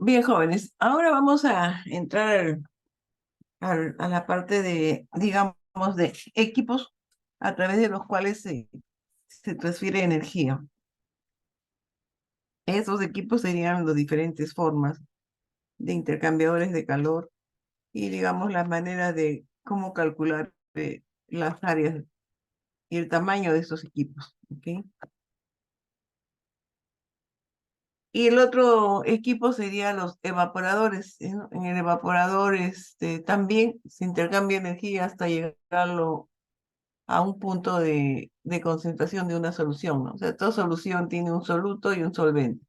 Bien, jóvenes, ahora vamos a entrar a la parte de, digamos, de equipos a través de los cuales se transfiere energía. Esos equipos serían las diferentes formas de intercambiadores de calor y, digamos, la manera de cómo calcular las áreas y el tamaño de estos equipos. ¿Ok? Y el otro equipo sería los evaporadores. ¿No? En el evaporador también se intercambia energía hasta llegarlo a un punto de concentración de una solución, ¿no? O sea, toda solución tiene un soluto y un solvente.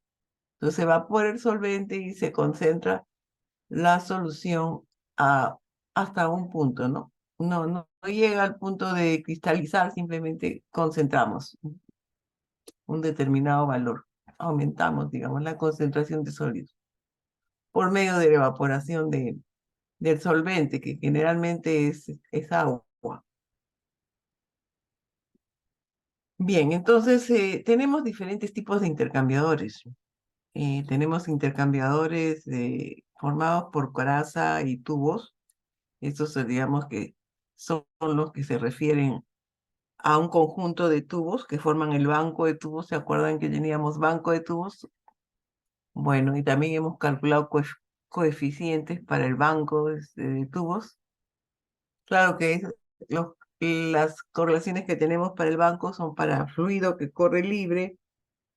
Entonces se evapora el solvente y se concentra la solución hasta un punto, ¿no? No llega al punto de cristalizar, simplemente concentramos un determinado valor. Aumentamos, digamos, la concentración de sólidos por medio de la evaporación del solvente, que generalmente es agua. Bien, entonces tenemos diferentes tipos de intercambiadores. Tenemos intercambiadores formados por coraza y tubos. Estos digamos que son los que se refieren a un conjunto de tubos que forman el banco de tubos. ¿Se acuerdan que teníamos banco de tubos? Bueno, y también hemos calculado coeficientes para el banco de tubos. Claro que las correlaciones que tenemos para el banco son para fluido que corre libre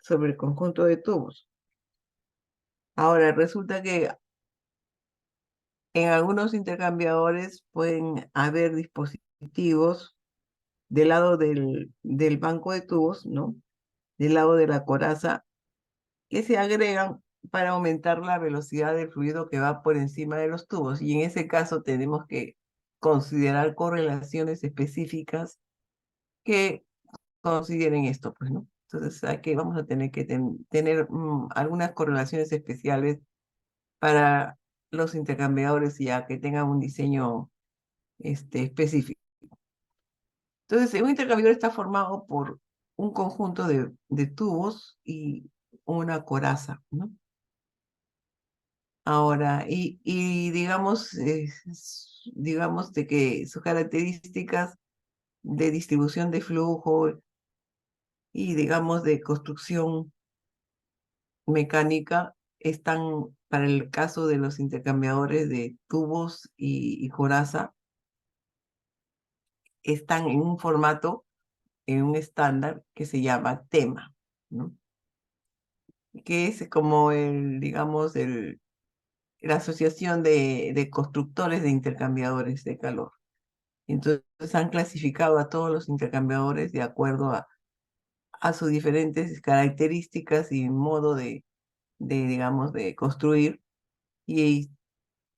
sobre el conjunto de tubos. Ahora, resulta que en algunos intercambiadores pueden haber dispositivos del lado del banco de tubos, ¿no? Del lado de la coraza, que se agregan para aumentar la velocidad del fluido que va por encima de los tubos. Y en ese caso tenemos que considerar correlaciones específicas que consideren esto, pues, ¿no? Entonces aquí vamos a tener que tener algunas correlaciones especiales para los intercambiadores ya que tengan un diseño específico. Entonces, un intercambiador está formado por un conjunto de tubos y una coraza, ¿no? Ahora, y digamos, digamos de que sus características de distribución de flujo y digamos de construcción mecánica están, para el caso de los intercambiadores de tubos y coraza, están en un formato, en un estándar que se llama tema, ¿no? Que es como digamos, la asociación de constructores de intercambiadores de calor. Entonces han clasificado a todos los intercambiadores de acuerdo a sus diferentes características y modo digamos, de construir, y,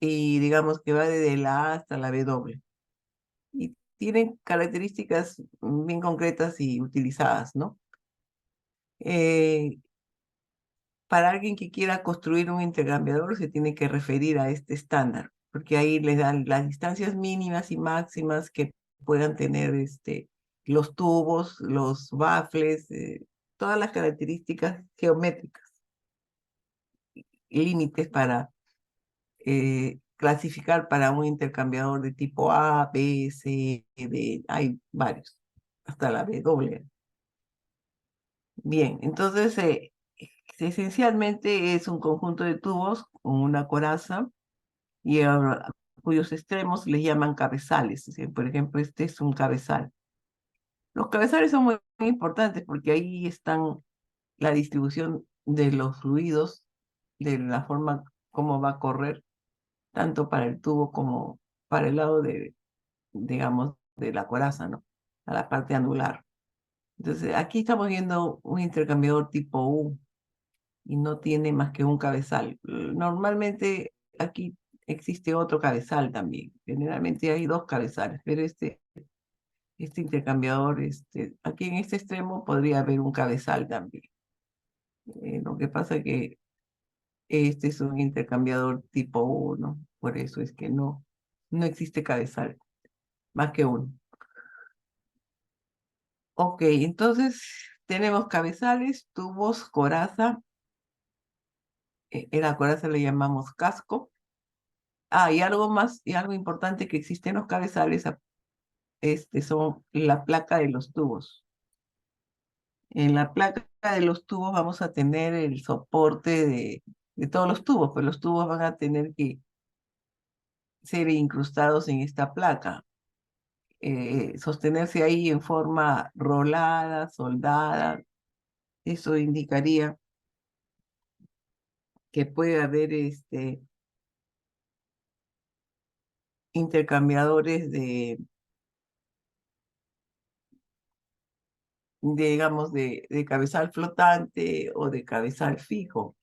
y digamos que va desde la A hasta la W. Y tienen características bien concretas y utilizadas, ¿no? Eh, para alguien que quiera construir un intercambiador se tiene que referir a este estándar, porque ahí les dan las distancias mínimas y máximas que puedan tener los tubos, los baffles, todas las características geométricas, límites para clasificar para un intercambiador de tipo A, B, C, D, hay varios, hasta la W. Bien, entonces esencialmente es un conjunto de tubos con una coraza y cuyos extremos les llaman cabezales. Por ejemplo, este es un cabezal. Los cabezales son muy importantes porque ahí están la distribución de los fluidos, de la forma como va a correr, tanto para el tubo como para el lado digamos, de la coraza, ¿no? A la parte anular. Entonces, aquí estamos viendo un intercambiador tipo U y no tiene más que un cabezal. Normalmente aquí existe otro cabezal también. Generalmente hay dos cabezales, pero este intercambiador, aquí en este extremo podría haber un cabezal también. Lo que pasa es que este es un intercambiador tipo 1, por eso es que no existe cabezal, más que uno. Ok, entonces tenemos cabezales, tubos, coraza. La coraza le llamamos casco. Ah, y algo más, y algo importante que existe en los cabezales, son la placa de los tubos. En la placa de los tubos vamos a tener el soporte de todos los tubos, pues los tubos van a tener que ser incrustados en esta placa, sostenerse ahí en forma rolada, soldada. Eso indicaría que puede haber intercambiadores digamos, de cabezal flotante o de cabezal fijo.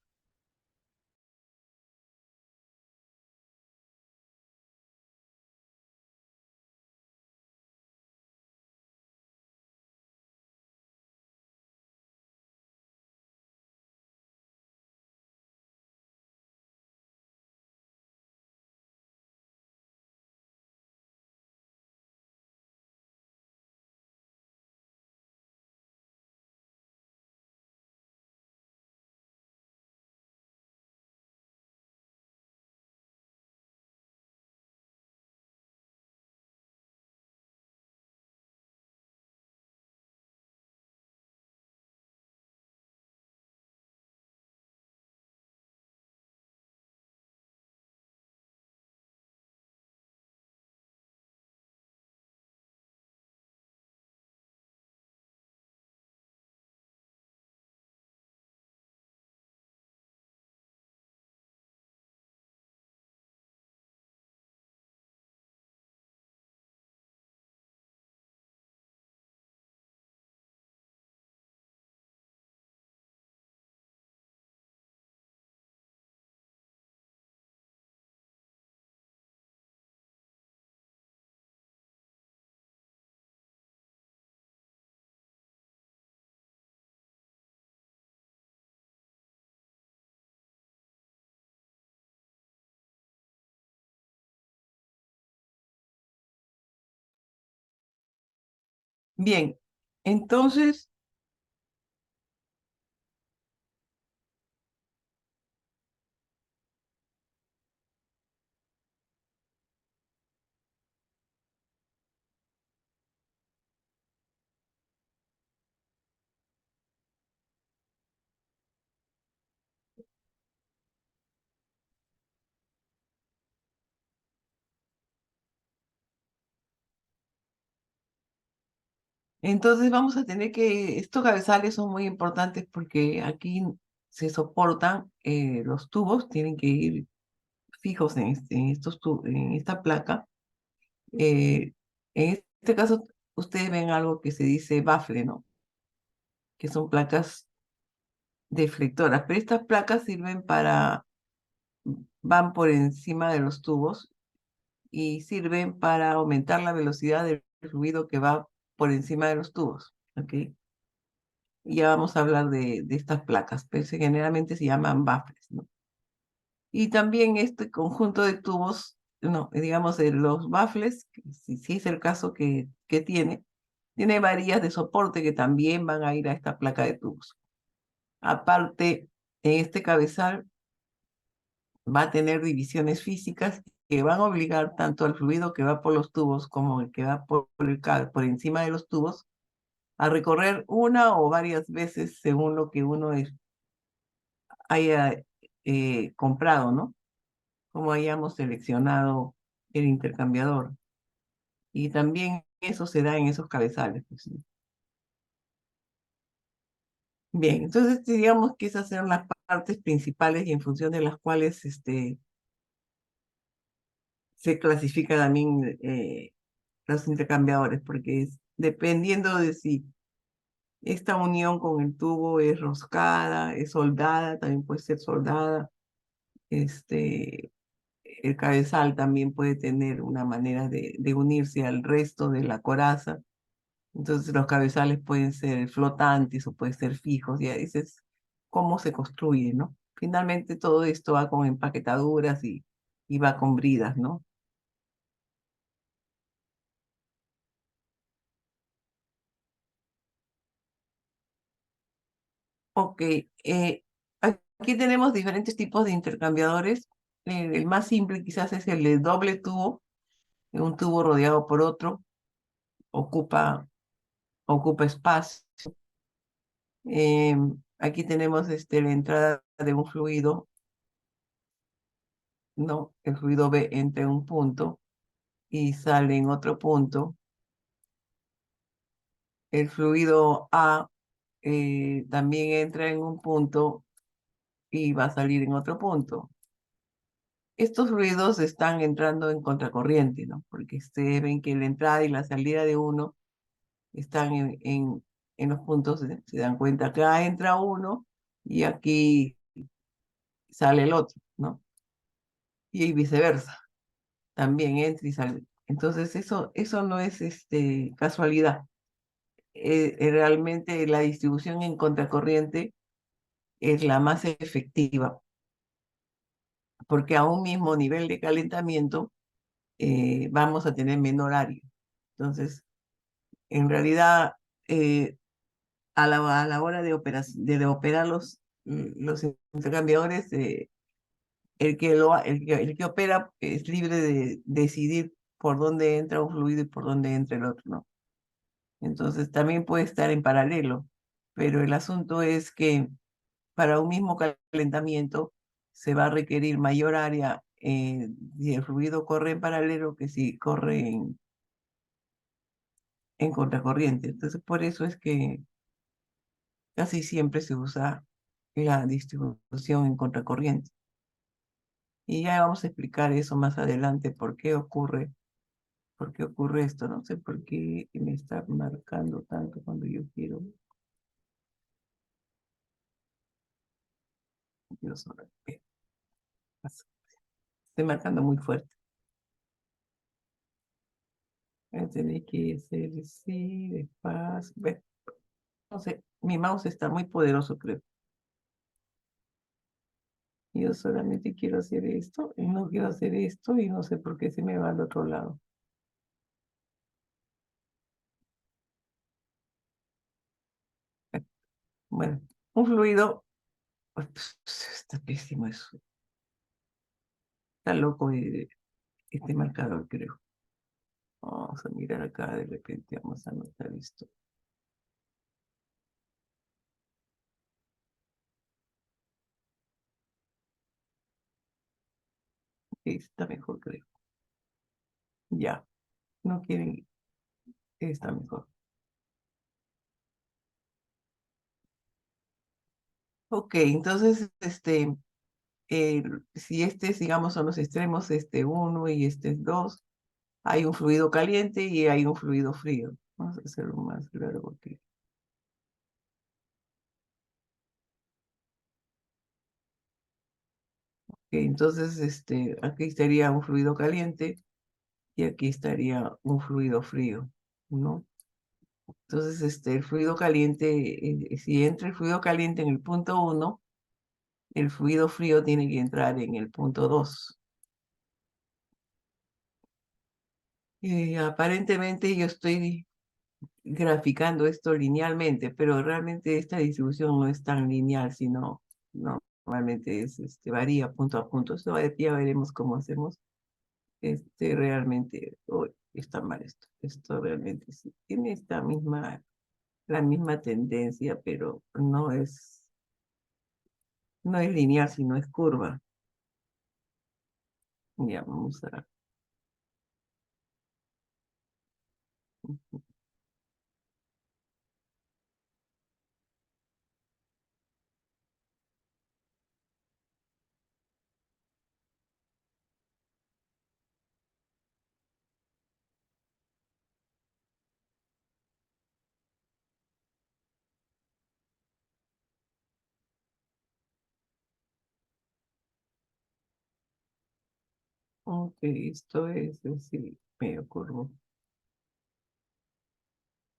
Bien, entonces, entonces vamos a tener que, estos cabezales son muy importantes porque aquí se soportan los tubos, tienen que ir fijos en esta placa. En este caso, ustedes ven algo que se dice bafle, ¿no? Que son placas deflectoras, pero estas placas sirven van por encima de los tubos y sirven para aumentar la velocidad del fluido que va por encima de los tubos, ¿ok? Y ya vamos a hablar de estas placas, pero generalmente se llaman baffles, ¿no? Y también este conjunto de tubos, no, digamos los baffles, si es el caso que tiene varillas de soporte que también van a ir a esta placa de tubos. Aparte, en este cabezal va a tener divisiones físicas que van a obligar tanto al fluido que va por los tubos como el que va por encima de los tubos a recorrer una o varias veces según lo que uno haya comprado, ¿no? Como hayamos seleccionado el intercambiador. Y también eso se da en esos cabezales, pues, ¿sí? Bien, entonces digamos que esas eran las partes principales y en función de las cuales se clasifica también los intercambiadores, porque dependiendo de si esta unión con el tubo es roscada, es soldada, también puede ser soldada, el cabezal también puede tener una manera de unirse al resto de la coraza. Entonces los cabezales pueden ser flotantes o pueden ser fijos, y ese es cómo se construye, ¿no? Finalmente todo esto va con empaquetaduras y va con bridas, ¿no? Ok, aquí tenemos diferentes tipos de intercambiadores. El más simple quizás es el de doble tubo, un tubo rodeado por otro, ocupa, ocupa espacio. Aquí tenemos la entrada de un fluido, ¿no? El fluido B entra en un punto y sale en otro punto. El fluido A también entra en un punto y va a salir en otro punto. Estos fluidos están entrando en contracorriente, ¿no? Porque ustedes ven que la entrada y la salida de uno están en los puntos, se dan cuenta, acá entra uno y aquí sale el otro, ¿no? Y viceversa, también entra y sale. Entonces eso no es casualidad. Realmente la distribución en contracorriente es la más efectiva, porque a un mismo nivel de calentamiento vamos a tener menor área. Entonces, en realidad, a la hora de operar los intercambiadores, el que opera es libre de decidir por dónde entra un fluido y por dónde entra el otro, ¿no? Entonces, también puede estar en paralelo, pero el asunto es que para un mismo calentamiento se va a requerir mayor área si el fluido corre en paralelo que si corre en contracorriente. Entonces, por eso es que casi siempre se usa la distribución en contracorriente. Y ya vamos a explicar eso más adelante, por qué ocurre esto. No sé por qué me está marcando tanto cuando yo quiero. Dios, ahora, ¿qué pasa? Estoy marcando muy fuerte. Voy a tener que hacer así, despacio. Bueno, no sé, mi mouse está muy poderoso, creo. Yo solamente quiero hacer esto y no quiero hacer esto y no sé por qué se me va al otro lado. Bueno, un fluido, pues, está pésimo eso. Está loco este marcador, creo. Vamos a mirar acá, de repente vamos a anotar esto. Está mejor, creo. Ya, no quieren, está mejor. Ok, entonces, si digamos, son los extremos, 1 y este es 2, hay un fluido caliente y hay un fluido frío. Vamos a hacerlo más largo aquí. Ok, entonces, aquí estaría un fluido caliente y aquí estaría un fluido frío, ¿no? Entonces, el fluido caliente, si entra el fluido caliente en el punto 1, el fluido frío tiene que entrar en el punto 2. Aparentemente yo estoy graficando esto linealmente, pero realmente esta distribución no es tan lineal, sino normalmente varía punto a punto. Esto ya veremos cómo hacemos. Realmente, está mal esto. Esto realmente sí tiene la misma tendencia, pero no es lineal, sino es curva. Ya, vamos a... Ok, esto es así, medio curvo.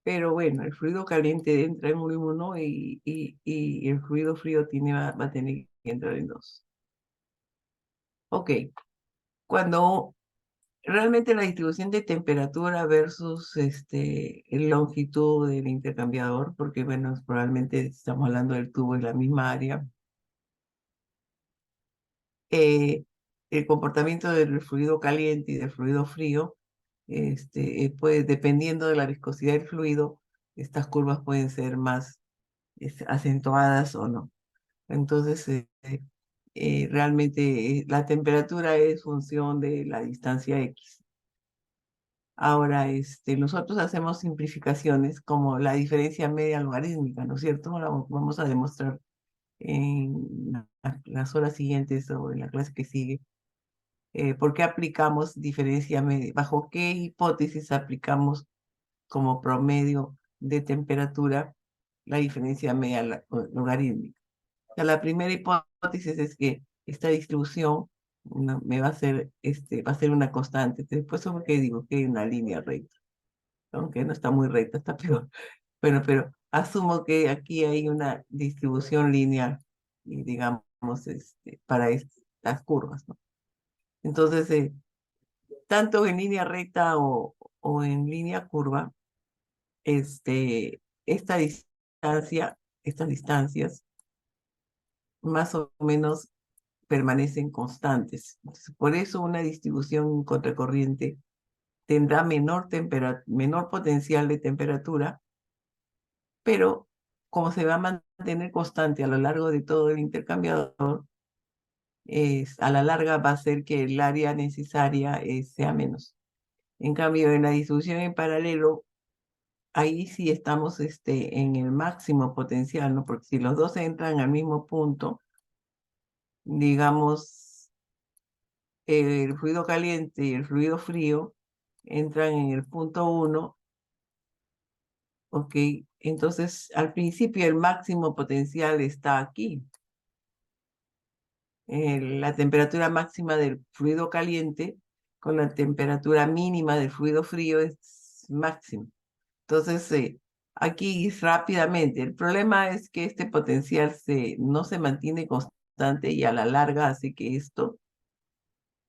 Pero bueno, el fluido caliente entra en uno y el fluido frío va a tener que entrar en 2. Ok, cuando realmente la distribución de temperatura versus longitud del intercambiador, porque bueno, probablemente estamos hablando del tubo en la misma área, el comportamiento del fluido caliente y del fluido frío, pues dependiendo de la viscosidad del fluido, estas curvas pueden ser más acentuadas o no. Entonces, realmente la temperatura es función de la distancia X. Ahora, nosotros hacemos simplificaciones como la diferencia media logarítmica, ¿no es cierto? La vamos a demostrar en las horas siguientes o en la clase que sigue. ¿Por qué aplicamos diferencia media? ¿Bajo qué hipótesis aplicamos como promedio de temperatura la diferencia media logarítmica? O sea, la primera hipótesis es que esta distribución me va a ser, va a ser una constante. Después, ¿por qué digo que hay una línea recta? Aunque no está muy recta, está peor. Bueno, pero asumo que aquí hay una distribución lineal, y digamos, para estas curvas, ¿no? Entonces, tanto en línea recta o en línea curva, esta distancia, estas distancias, más o menos permanecen constantes. Entonces, por eso una distribución contracorriente tendrá menor potencial de temperatura, pero como se va a mantener constante a lo largo de todo el intercambiador, a la larga va a hacer que el área necesaria sea menos. En cambio, en la distribución en paralelo, ahí sí estamos en el máximo potencial, ¿no? Porque si los dos entran al mismo punto, digamos, el fluido caliente y el fluido frío entran en el punto 1, ¿ok? Entonces, al principio el máximo potencial está aquí. La temperatura máxima del fluido caliente con la temperatura mínima del fluido frío es máximo. Entonces, aquí rápidamente, el problema es que este potencial no se mantiene constante y a la larga hace que esto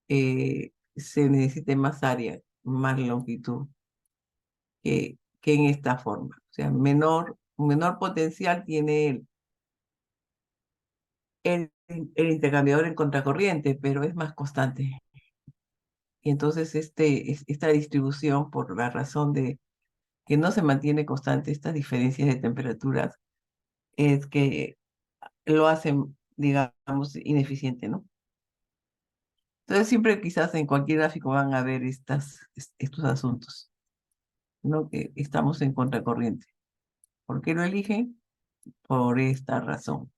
se necesite más área, más longitud que en esta forma. O sea, menor potencial tiene el intercambiador en contracorriente, pero es más constante. Y entonces esta distribución, por la razón de que no se mantiene constante estas diferencias de temperaturas, es que lo hacen, digamos, ineficiente, ¿no? Entonces siempre quizás en cualquier gráfico van a ver estos asuntos, ¿no? Que estamos en contracorriente. ¿Por qué lo eligen? Por esta razón.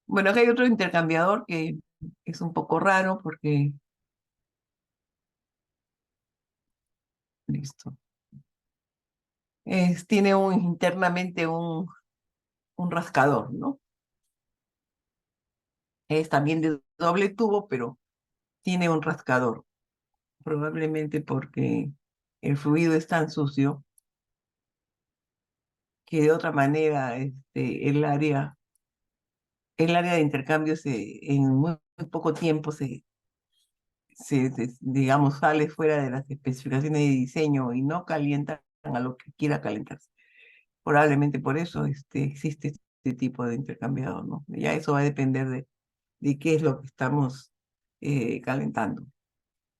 Bueno, acá hay otro intercambiador que es un poco raro porque, listo, tiene internamente un rascador, ¿no? Es también de doble tubo, pero tiene un rascador, probablemente porque el fluido es tan sucio que de otra manera el área de intercambio en muy poco tiempo digamos, sale fuera de las especificaciones de diseño y no calientan a lo que quiera calentarse. Probablemente por eso existe este tipo de intercambiador, ¿no? Ya eso va a depender de qué es lo que estamos calentando.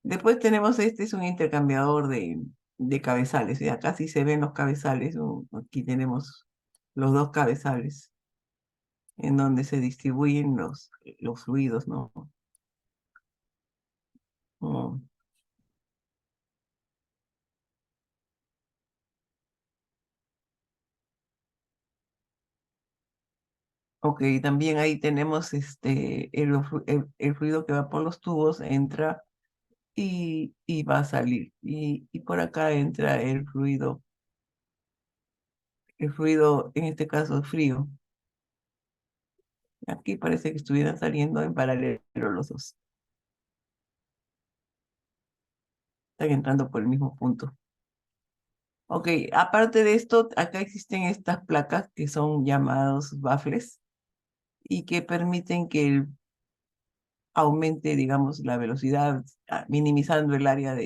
Después tenemos es un intercambiador de cabezales, y acá sí se ven los cabezales, aquí tenemos los dos cabezales en donde se distribuyen los fluidos, ¿no? Mm. Ok, también ahí tenemos el fluido que va por los tubos, entra y va a salir. Y por acá entra el fluido en este caso frío. Aquí parece que estuvieran saliendo en paralelo los dos. Están entrando por el mismo punto. Ok, aparte de esto, acá existen estas placas que son llamados baffles y que permiten que aumente, digamos, la velocidad, minimizando el área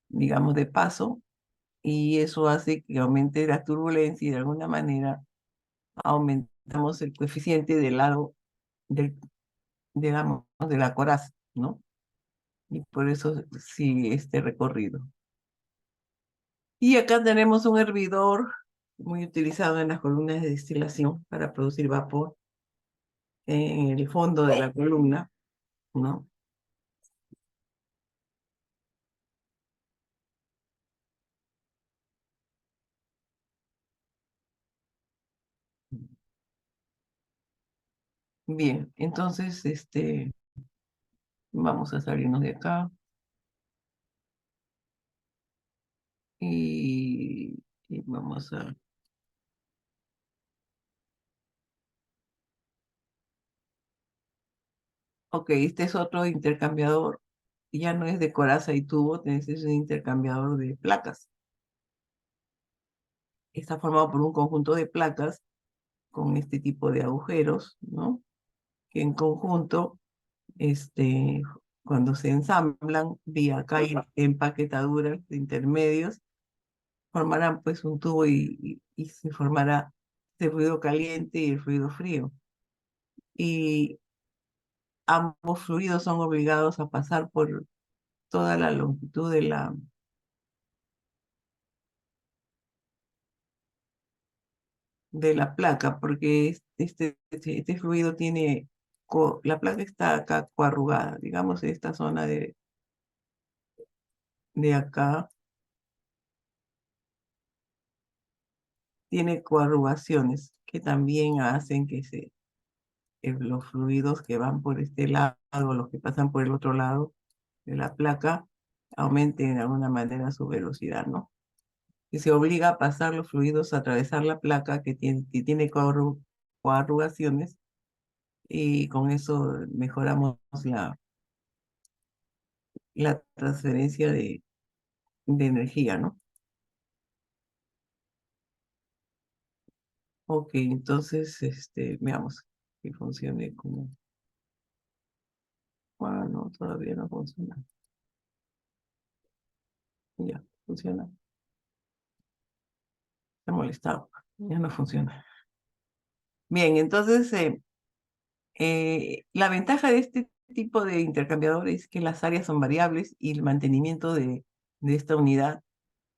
digamos, de paso, y eso hace que aumente la turbulencia y de alguna manera aumentamos el coeficiente del lado digamos, de la coraza, ¿no? Y por eso sí este recorrido. Y acá tenemos un hervidor muy utilizado en las columnas de destilación para producir vapor en el fondo de la columna, ¿no? Bien, entonces, vamos a salirnos de acá y vamos a... Ok, este es otro intercambiador, ya no es de coraza y tubo, este es un intercambiador de placas. Está formado por un conjunto de placas con este tipo de agujeros, ¿no? Que en conjunto, este, cuando se ensamblan vía acá hay empaquetaduras de intermedios, formarán pues un tubo y se formará el fluido caliente y el fluido frío. Y ambos fluidos son obligados a pasar por toda la longitud de la placa, porque este fluido la placa está acá coarrugada, digamos, esta zona de acá tiene coarrugaciones que también hacen que los fluidos que van por este lado, los que pasan por el otro lado de la placa, aumenten de alguna manera su velocidad, ¿no? Y se obliga a pasar los fluidos a atravesar la placa que tiene coarrugaciones y con eso mejoramos la transferencia de energía, ¿no? Ok, entonces, veamos que funcione como... Ah, no, todavía no funciona. Ya, funciona. Se ha molestado. Ya no funciona. Bien, entonces, la ventaja de este tipo de intercambiador es que las áreas son variables y el mantenimiento de esta unidad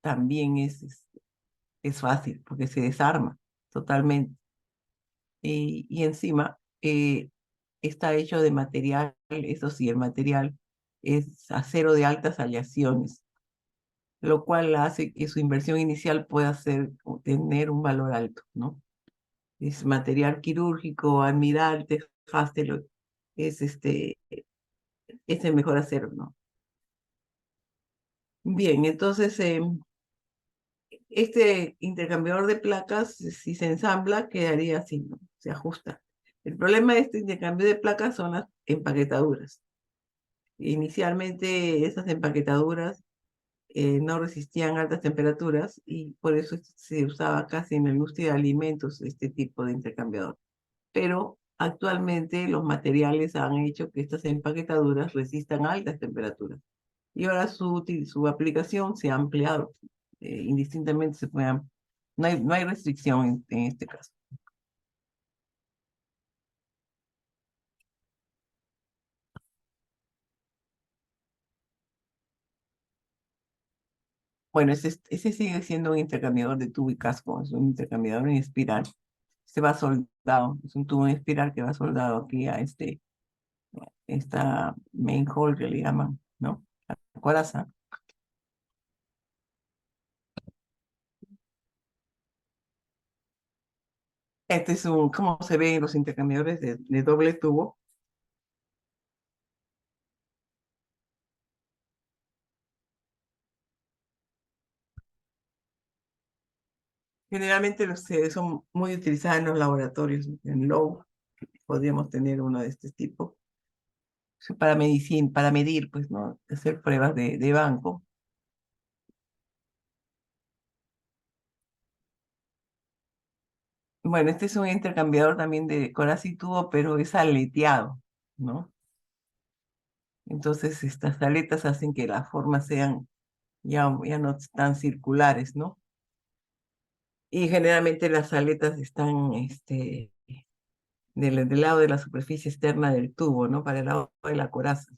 también es fácil porque se desarma totalmente. Y encima está hecho de material, eso sí, el material es acero de altas aleaciones, lo cual hace que su inversión inicial pueda tener un valor alto, ¿no? Es material quirúrgico, almirante, Hastel, es es el mejor acero, ¿no? Bien, entonces este intercambiador de placas, si se ensambla, quedaría así, ¿no? Se ajusta. El problema de este intercambio de placas son las empaquetaduras. Inicialmente esas empaquetaduras no resistían altas temperaturas y por eso se usaba casi en la industria de alimentos este tipo de intercambiador. Pero actualmente los materiales han hecho que estas empaquetaduras resistan altas temperaturas. Y ahora su aplicación se ha ampliado. Indistintamente no hay restricción en este caso. Bueno, ese sigue siendo un intercambiador de tubo y casco, es un intercambiador en espiral. Se va soldado, es un tubo en espiral que va soldado aquí a esta main hole que le llaman, ¿no? La coraza. Este es como se ve en los intercambiadores de doble tubo. Generalmente son muy utilizados en los laboratorios. En Low podríamos tener uno de este tipo. Para medicina, para medir, pues, ¿no? Hacer pruebas de banco. Bueno, este es un intercambiador también de coraza y tubo, pero es aleteado, ¿no? Entonces estas aletas hacen que las formas sean ya no tan circulares, ¿no? Y generalmente las aletas están del lado de la superficie externa del tubo, ¿no? Para el lado de la coraza.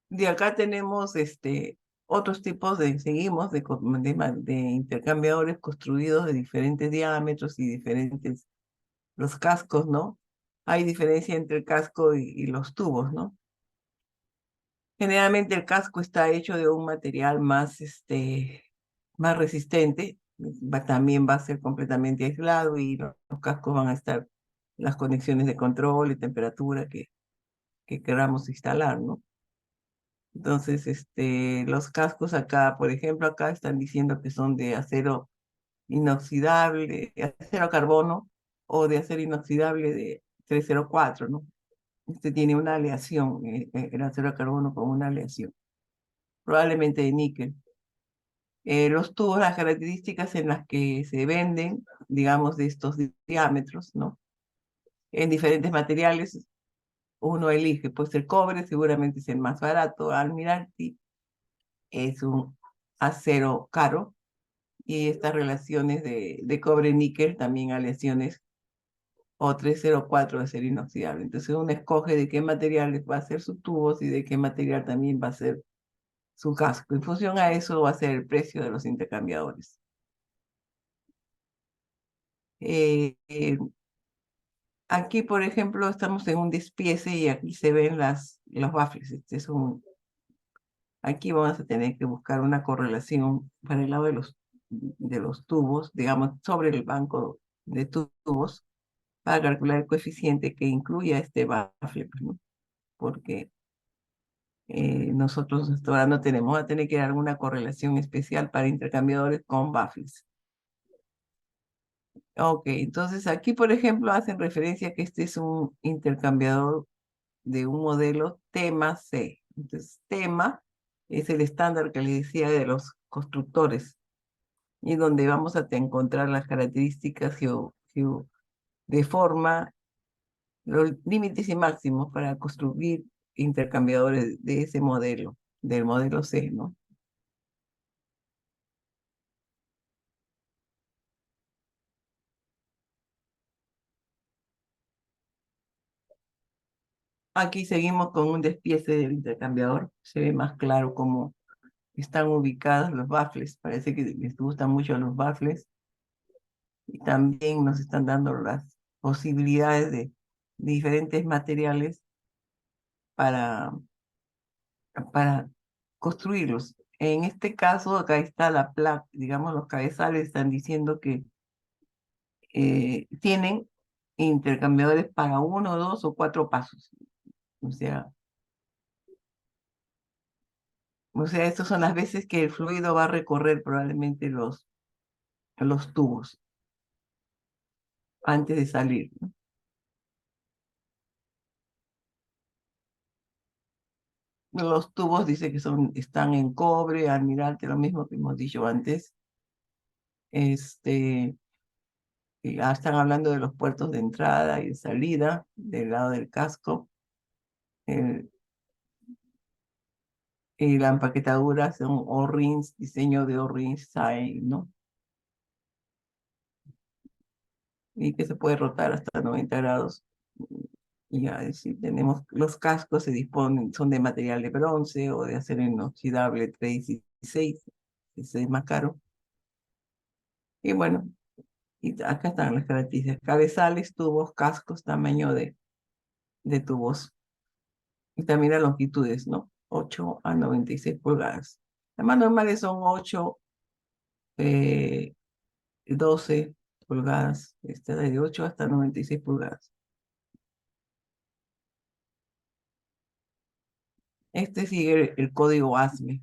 De acá tenemos otros tipos seguimos de intercambiadores construidos de diferentes diámetros y diferentes, los cascos, ¿no? Hay diferencia entre el casco y los tubos, ¿no? Generalmente el casco está hecho de un material más resistente, también va a ser completamente aislado y los cascos van a estar las conexiones de control y temperatura que queramos instalar, ¿no? Entonces, los cascos acá, por ejemplo, acá están diciendo que son de acero inoxidable, acero carbono o de acero inoxidable de 304, ¿no? Este tiene una aleación, el acero carbono con una aleación, probablemente de níquel. Los tubos, las características en las que se venden, digamos, de estos diámetros, ¿no? En diferentes materiales, uno elige, pues el cobre seguramente es el más barato, Almirante es un acero caro, y estas relaciones de cobre-níquel, también aleaciones o 304 de acero inoxidable. Entonces uno escoge de qué material va a ser sus tubos y de qué material también va a ser su casco. En función a eso va a ser el precio de los intercambiadores. Aquí, por ejemplo, estamos en un despiece y aquí se ven los baffles. Aquí vamos a tener que buscar una correlación para el lado de los tubos, digamos, sobre el banco de tubos, para calcular el coeficiente que incluya este baffle, ¿no? Porque nosotros hasta ahora no tenemos, a tener que dar alguna correlación especial para intercambiadores con baffles. Ok, entonces aquí, por ejemplo, hacen referencia a que este es un intercambiador de un modelo tema C. Entonces, tema es el estándar que les decía de los constructores y donde vamos a encontrar las características de forma, los límites y máximos para construir intercambiadores de ese modelo, del modelo C, ¿no? Aquí seguimos con un despiece del intercambiador. Se ve más claro cómo están ubicados los baffles. Parece que les gustan mucho los baffles. Y también nos están dando las posibilidades de diferentes materiales para, para construirlos. En este caso, acá está la placa, digamos, los cabezales están diciendo que tienen intercambiadores para uno, dos o cuatro pasos. O sea, estas son las veces que el fluido va a recorrer probablemente los tubos antes de salir, ¿no? Los tubos dice que están en cobre, almirante, lo mismo que hemos dicho antes. Están hablando de los puertos de entrada y de salida del lado del casco. El- y la empaquetadura son O-rings, diseño de O-rings, ¿no? Y que se puede rotar hasta 90 grados. Y ya, es decir, tenemos los cascos, se disponen, son de material de bronce o de acero inoxidable 316, ese es más caro. Y bueno, y acá están las características: cabezales, tubos, cascos, tamaño de tubos y también las longitudes, ¿no? 8 a 96 pulgadas. Las más normales son 8, eh, 12 pulgadas, esta de 8 hasta 96 pulgadas. Este sigue el código ASME.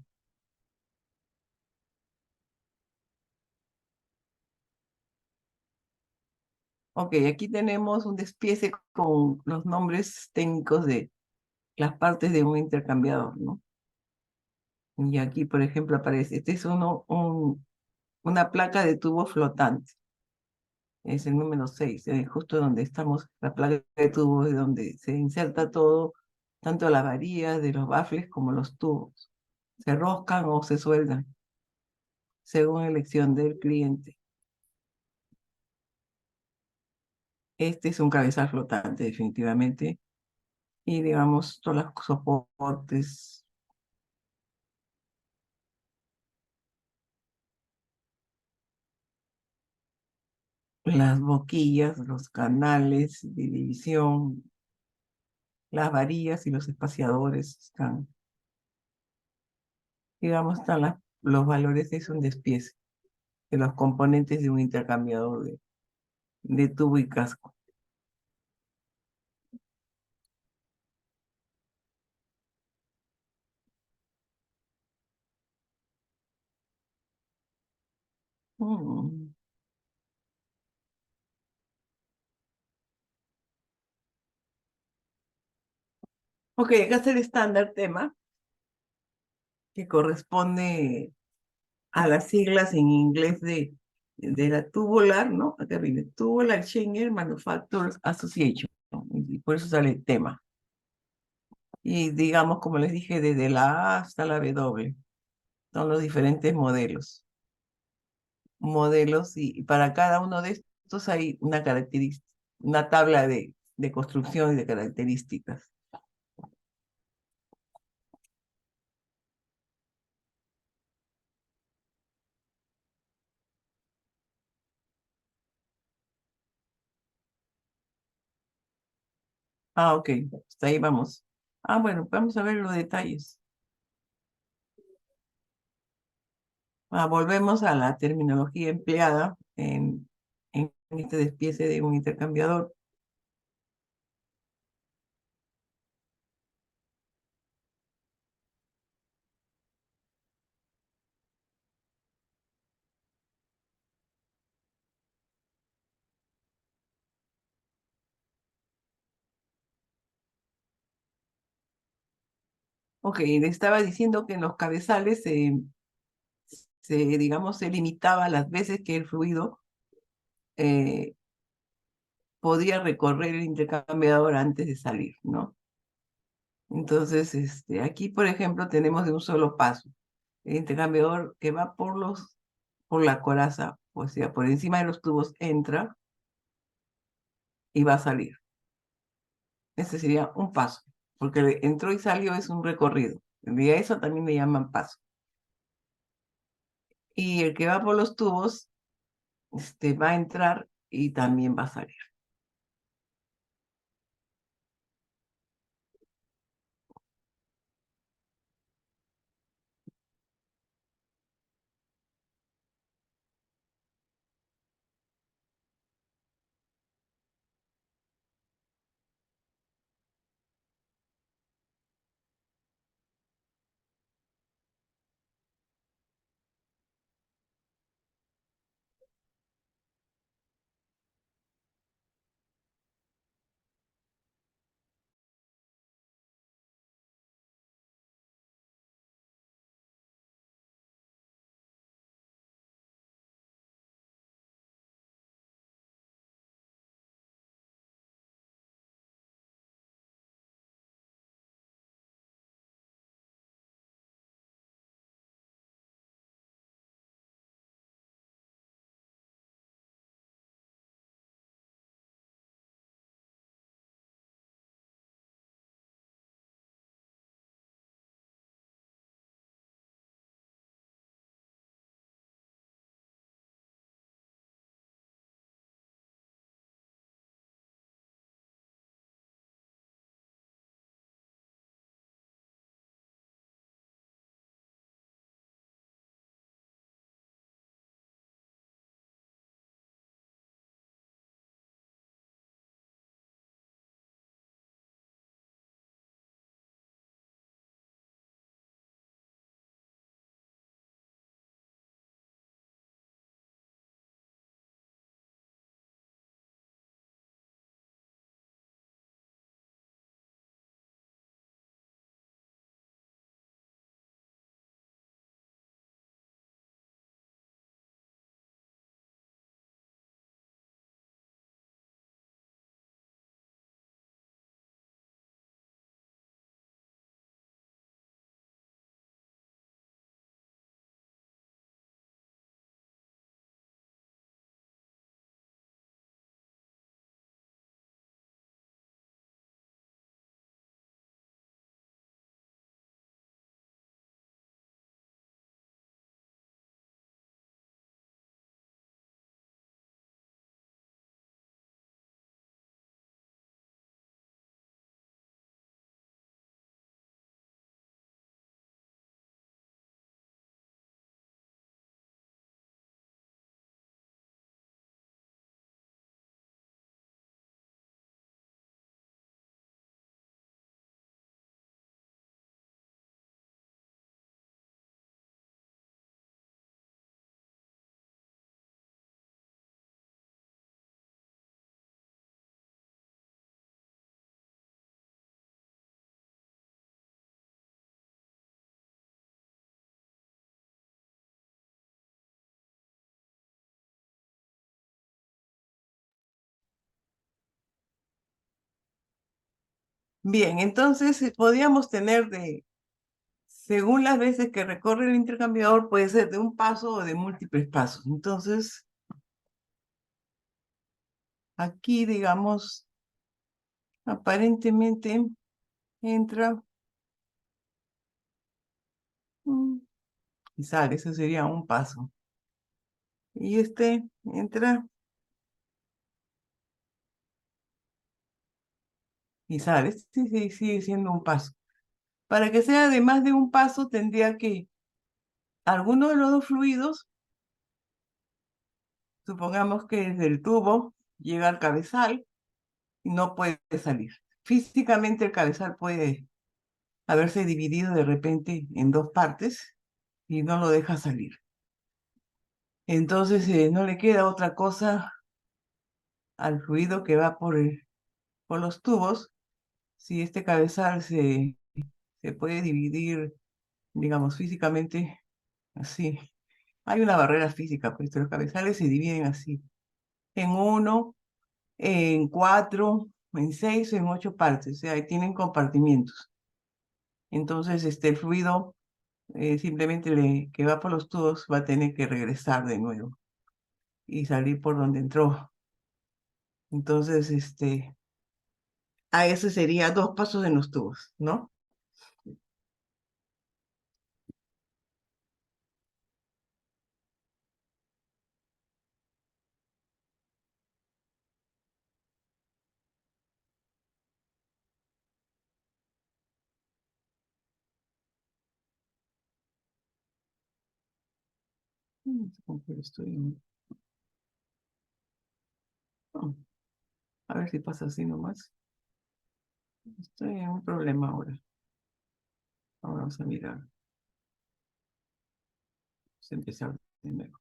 Ok, aquí tenemos un despiece con los nombres técnicos de las partes de un intercambiador, ¿no? Y aquí, por ejemplo, aparece, este es una placa de tubo flotante. Es el número 6, justo donde estamos, la placa de tubo es donde se inserta todo, tanto las varillas de los baffles como los tubos. Se roscan o se sueldan, según elección del cliente. Este es un cabezal flotante, definitivamente. Y digamos, todos los soportes, las boquillas, los canales de división, las varillas y los espaciadores están, digamos, están los valores, es un despiece de los componentes de un intercambiador de tubo y casco. Mm. Ok, acá está el estándar tema que corresponde a las siglas en inglés de la Tubular, ¿no? Acá viene Tubular Schenker Manufacturers Association, ¿no? Y por eso sale el tema. Y digamos, como les dije, desde la A hasta la W, son los diferentes modelos. Y para cada uno de estos hay una característica, una tabla de construcción y de características. Ah, ok, hasta ahí vamos. Ah, bueno, vamos a ver los detalles. Volvemos a la terminología empleada en este despiece de un intercambiador. Ok, le estaba diciendo que en los cabezales digamos, se limitaba las veces que el fluido eh, podía recorrer el intercambiador antes de salir, ¿no? Entonces, aquí, por ejemplo, tenemos de un solo paso. El intercambiador que va por la coraza, o sea, por encima de los tubos, entra y va a salir. Ese sería un paso, porque entró y salió es un recorrido. Y a eso también le llaman paso. Y el que va por los tubos, va a entrar y también va a salir. Bien, entonces podríamos tener según las veces que recorre el intercambiador, puede ser de un paso o de múltiples pasos. Entonces, aquí, digamos, aparentemente entra mm, y sale, eso sería un paso. Y entra y sale, sí, sí, sigue siendo un paso. Para que sea de más de un paso, tendría que alguno de los dos fluidos, supongamos que es del tubo, llega al cabezal y no puede salir. Físicamente el cabezal puede haberse dividido de repente en dos partes y no lo deja salir. Entonces no le queda otra cosa al fluido que va por los tubos. Si este cabezal se puede dividir, digamos, físicamente así. Hay una barrera física, pues los cabezales se dividen así, en 1, en 4, en 6 o en 8 partes, o sea, ahí tienen compartimientos. Entonces, el fluido simplemente que va por los tubos va a tener que regresar de nuevo y salir por donde entró. Entonces, a eso sería 2 pasos en los tubos, ¿no? Supongo que no, a ver si pasa así nomás. Estoy en un problema ahora. Ahora vamos a mirar. Vamos a empezar primero.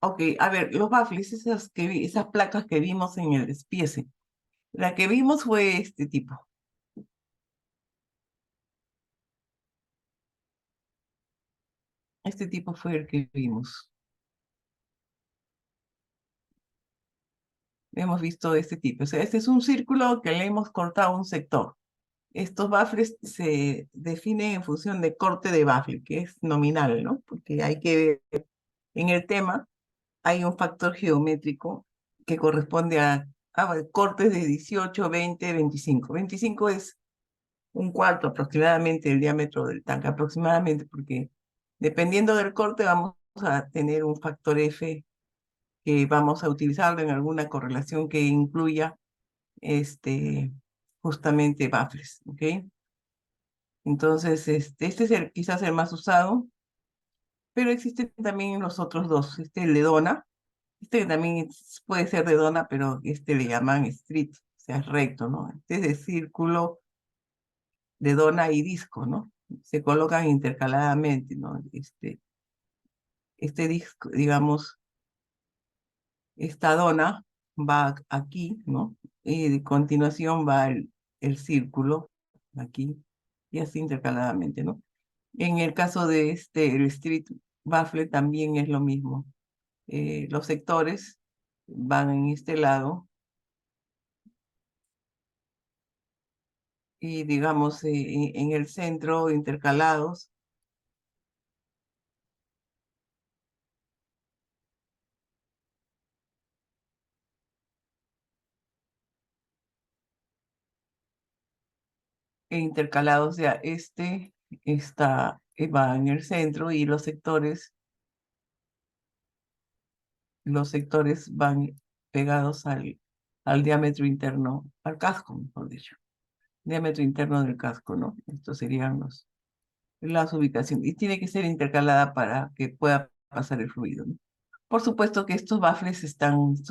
Ok, a ver, los baffles, esas placas que vimos en el despiece. La que vimos fue este tipo. Este tipo fue el que vimos. Hemos visto este tipo. O sea, este es un círculo que le hemos cortado un sector. Estos baffles se definen en función de corte de baffle, que es nominal, ¿no? Porque hay que ver, en el tema hay un factor geométrico que corresponde a cortes de 18, 20, 25. 25 es un cuarto aproximadamente del diámetro del tanque, aproximadamente, porque dependiendo del corte vamos a tener un factor F que vamos a utilizarlo en alguna correlación que incluya justamente baffles, ¿ok? Entonces, este es quizás el más usado, pero existen también los otros dos, el de Dona, que también puede ser de Dona, pero le llaman street, o sea, es recto, ¿no? Este es de círculo, de Dona y disco, ¿no? Se colocan intercaladamente, ¿no? Este disco, digamos, esta dona va aquí, ¿no? Y de continuación va el círculo aquí, y así intercaladamente, ¿no? En el caso de el street baffle también es lo mismo. Los sectores van en este lado y digamos en el centro intercalados. Intercalados, o sea, va en el centro y los sectores van pegados al diámetro interno, al casco, mejor dicho, diámetro interno del casco, ¿no? Estos serían las ubicaciones. Y tiene que ser intercalada para que pueda pasar el fluido, ¿no? Por supuesto que estos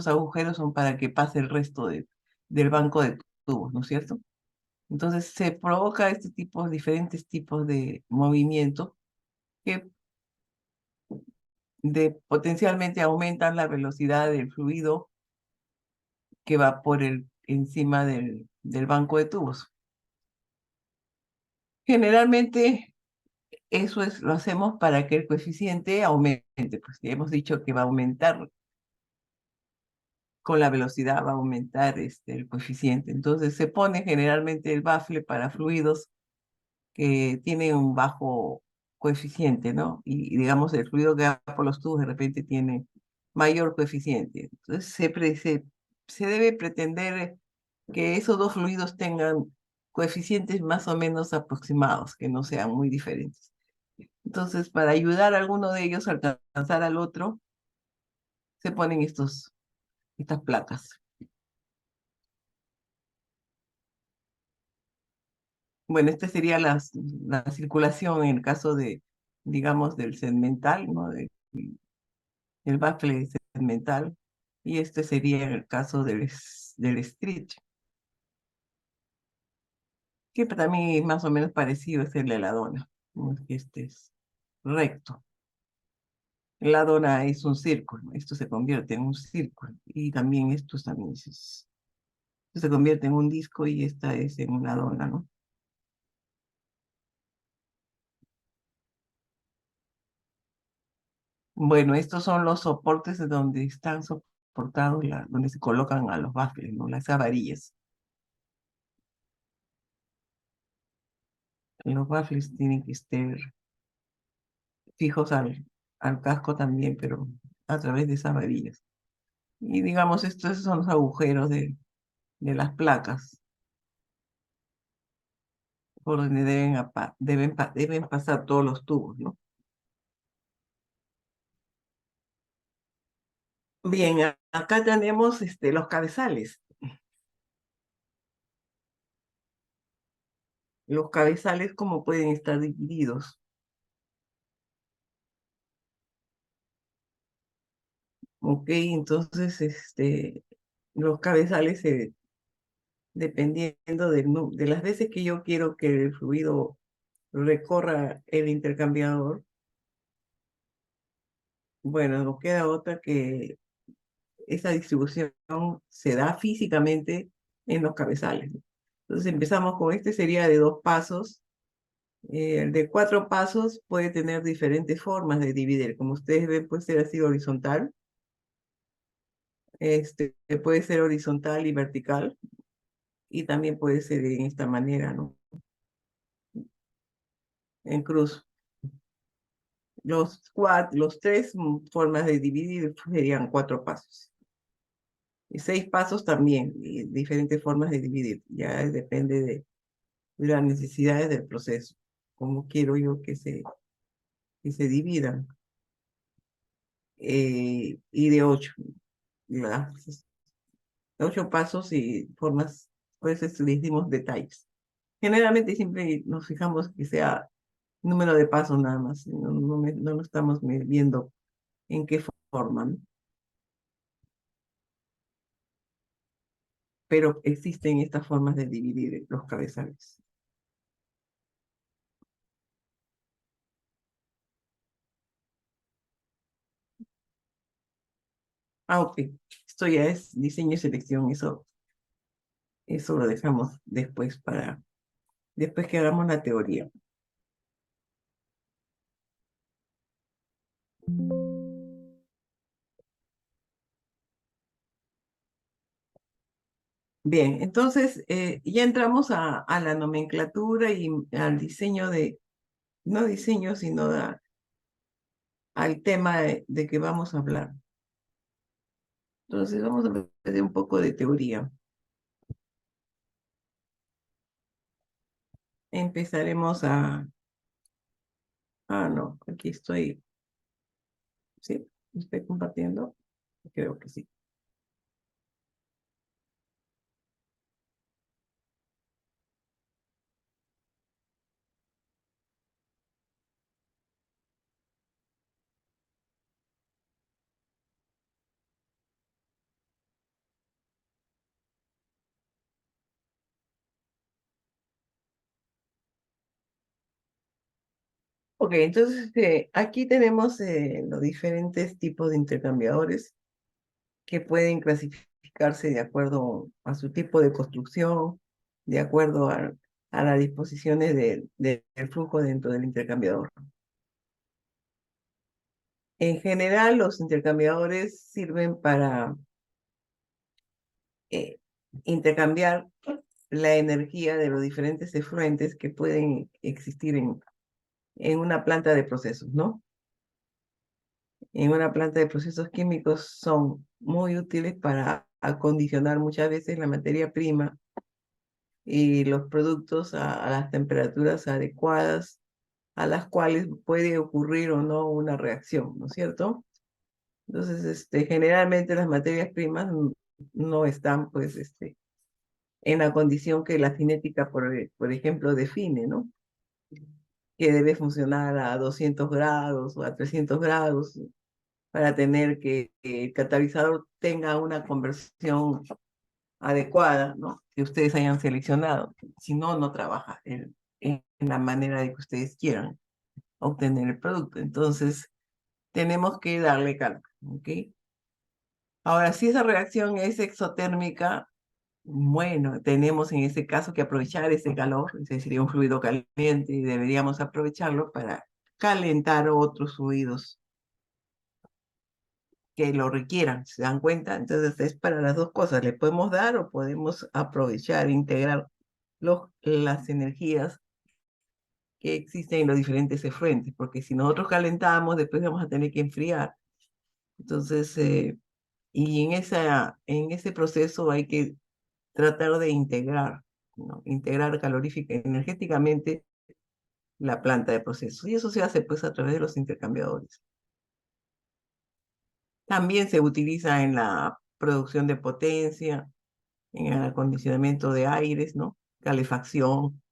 agujeros son para que pase el resto del banco de tubos, ¿no es cierto? Entonces se provoca diferentes tipos de movimiento que potencialmente aumentan la velocidad del fluido que va encima del banco de tubos. Generalmente lo hacemos para que el coeficiente aumente, pues ya hemos dicho que va a aumentar con la velocidad, va a aumentar el coeficiente. Entonces se pone generalmente el baffle para fluidos que tienen un bajo coeficiente, ¿no? Y digamos el fluido que va por los tubos de repente tiene mayor coeficiente. Entonces se debe pretender que esos dos fluidos tengan coeficientes más o menos aproximados, que no sean muy diferentes. Entonces, para ayudar a alguno de ellos a alcanzar al otro, se ponen estas placas. Bueno, esta sería la circulación en el caso digamos, del segmental, ¿no? El baffle segmental. Y este sería el caso del street, que también es más o menos parecido, es el de la dona, ¿no? Este es recto. La dona es un círculo, esto se convierte en un círculo y también esto también esto se convierte en un disco y esta es en una dona, ¿no? Bueno, estos son los soportes de donde están soportados, donde se colocan a los baffles, ¿no? Las varillas. Los baffles tienen que estar fijos al casco también, pero a través de esas varillas. Y digamos, estos son los agujeros de las placas por donde deben pasar todos los tubos, ¿no? Bien, acá tenemos los cabezales. Los cabezales, como pueden estar divididos. Ok, entonces, los cabezales, dependiendo de las veces que yo quiero que el fluido recorra el intercambiador, bueno, no queda otra que esa distribución se da físicamente en los cabezales, ¿no? Entonces empezamos con sería de 2 pasos. El de 4 pasos puede tener diferentes formas de dividir. Como ustedes ven, puede ser así horizontal. Puede ser horizontal y vertical. Y también puede ser en esta manera, ¿no? En cruz. Los tres formas de dividir serían 4 pasos. Y 6 pasos también, y diferentes formas de dividir. Ya depende de las necesidades del proceso. Cómo quiero yo que se dividan. Y de 8. Las 8 pasos y formas, pues le hicimos detalles. Generalmente siempre nos fijamos que sea número de pasos nada más. No lo estamos viendo en qué forma, ¿no? Pero existen estas formas de dividir los cabezales. Ok. Esto ya es diseño y selección. Eso lo dejamos después que hagamos la teoría. Bien, entonces ya entramos a la nomenclatura y al diseño no diseño, sino al tema de que vamos a hablar. Entonces vamos a ver un poco de teoría. Empezaremos no, aquí estoy. ¿Sí? ¿Estoy compartiendo? Creo que sí. Ok, entonces aquí tenemos los diferentes tipos de intercambiadores que pueden clasificarse de acuerdo a su tipo de construcción, de acuerdo a las disposiciones del flujo dentro del intercambiador. En general, los intercambiadores sirven para intercambiar la energía de los diferentes efluentes que pueden existir en una planta de procesos, ¿no? En una planta de procesos químicos son muy útiles para acondicionar muchas veces la materia prima y los productos a las temperaturas adecuadas a las cuales puede ocurrir o no una reacción, ¿no es cierto? Entonces, generalmente las materias primas no están, pues, en la condición que la cinética, por ejemplo, define, ¿no? Que debe funcionar a 200 grados o a 300 grados para tener que el catalizador tenga una conversión adecuada, ¿no? Que ustedes hayan seleccionado. Si no, no trabaja en la manera de que ustedes quieran obtener el producto. Entonces, tenemos que darle calor, ¿ok? Ahora, si esa reacción es exotérmica, bueno, tenemos en ese caso que aprovechar ese calor, ese sería un fluido caliente y deberíamos aprovecharlo para calentar otros fluidos que lo requieran, ¿se dan cuenta? Entonces es para las dos cosas, le podemos dar o podemos aprovechar, integrar las energías que existen en los diferentes efluentes, porque si nosotros calentamos, después vamos a tener que enfriar. Entonces, y en ese proceso hay que tratar de integrar, ¿no? Integrar calorífica y energéticamente la planta de procesos. Y eso se hace pues a través de los intercambiadores. También se utiliza en la producción de potencia, en el acondicionamiento de aires, ¿no? Calefacción,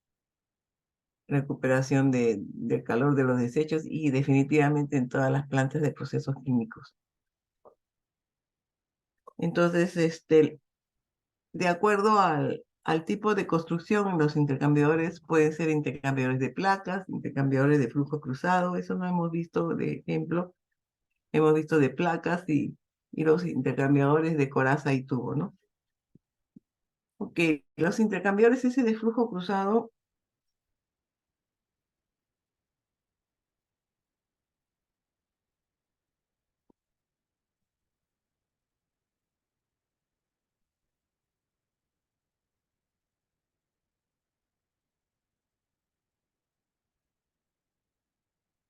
recuperación del calor de los desechos y definitivamente en todas las plantas de procesos químicos. Entonces, de acuerdo al tipo de construcción, los intercambiadores pueden ser intercambiadores de placas, intercambiadores de flujo cruzado, eso no hemos visto de ejemplo, hemos visto de placas y los intercambiadores de coraza y tubo, ¿no? Ok, los intercambiadores ese de flujo cruzado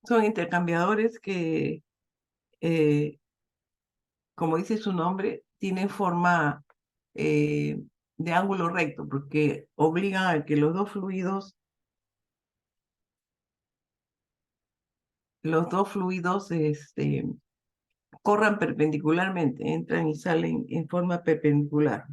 son intercambiadores que, eh, como dice su nombre, tienen forma de ángulo recto, porque obligan a que los dos fluidos corran perpendicularmente, entran y salen en forma perpendicular.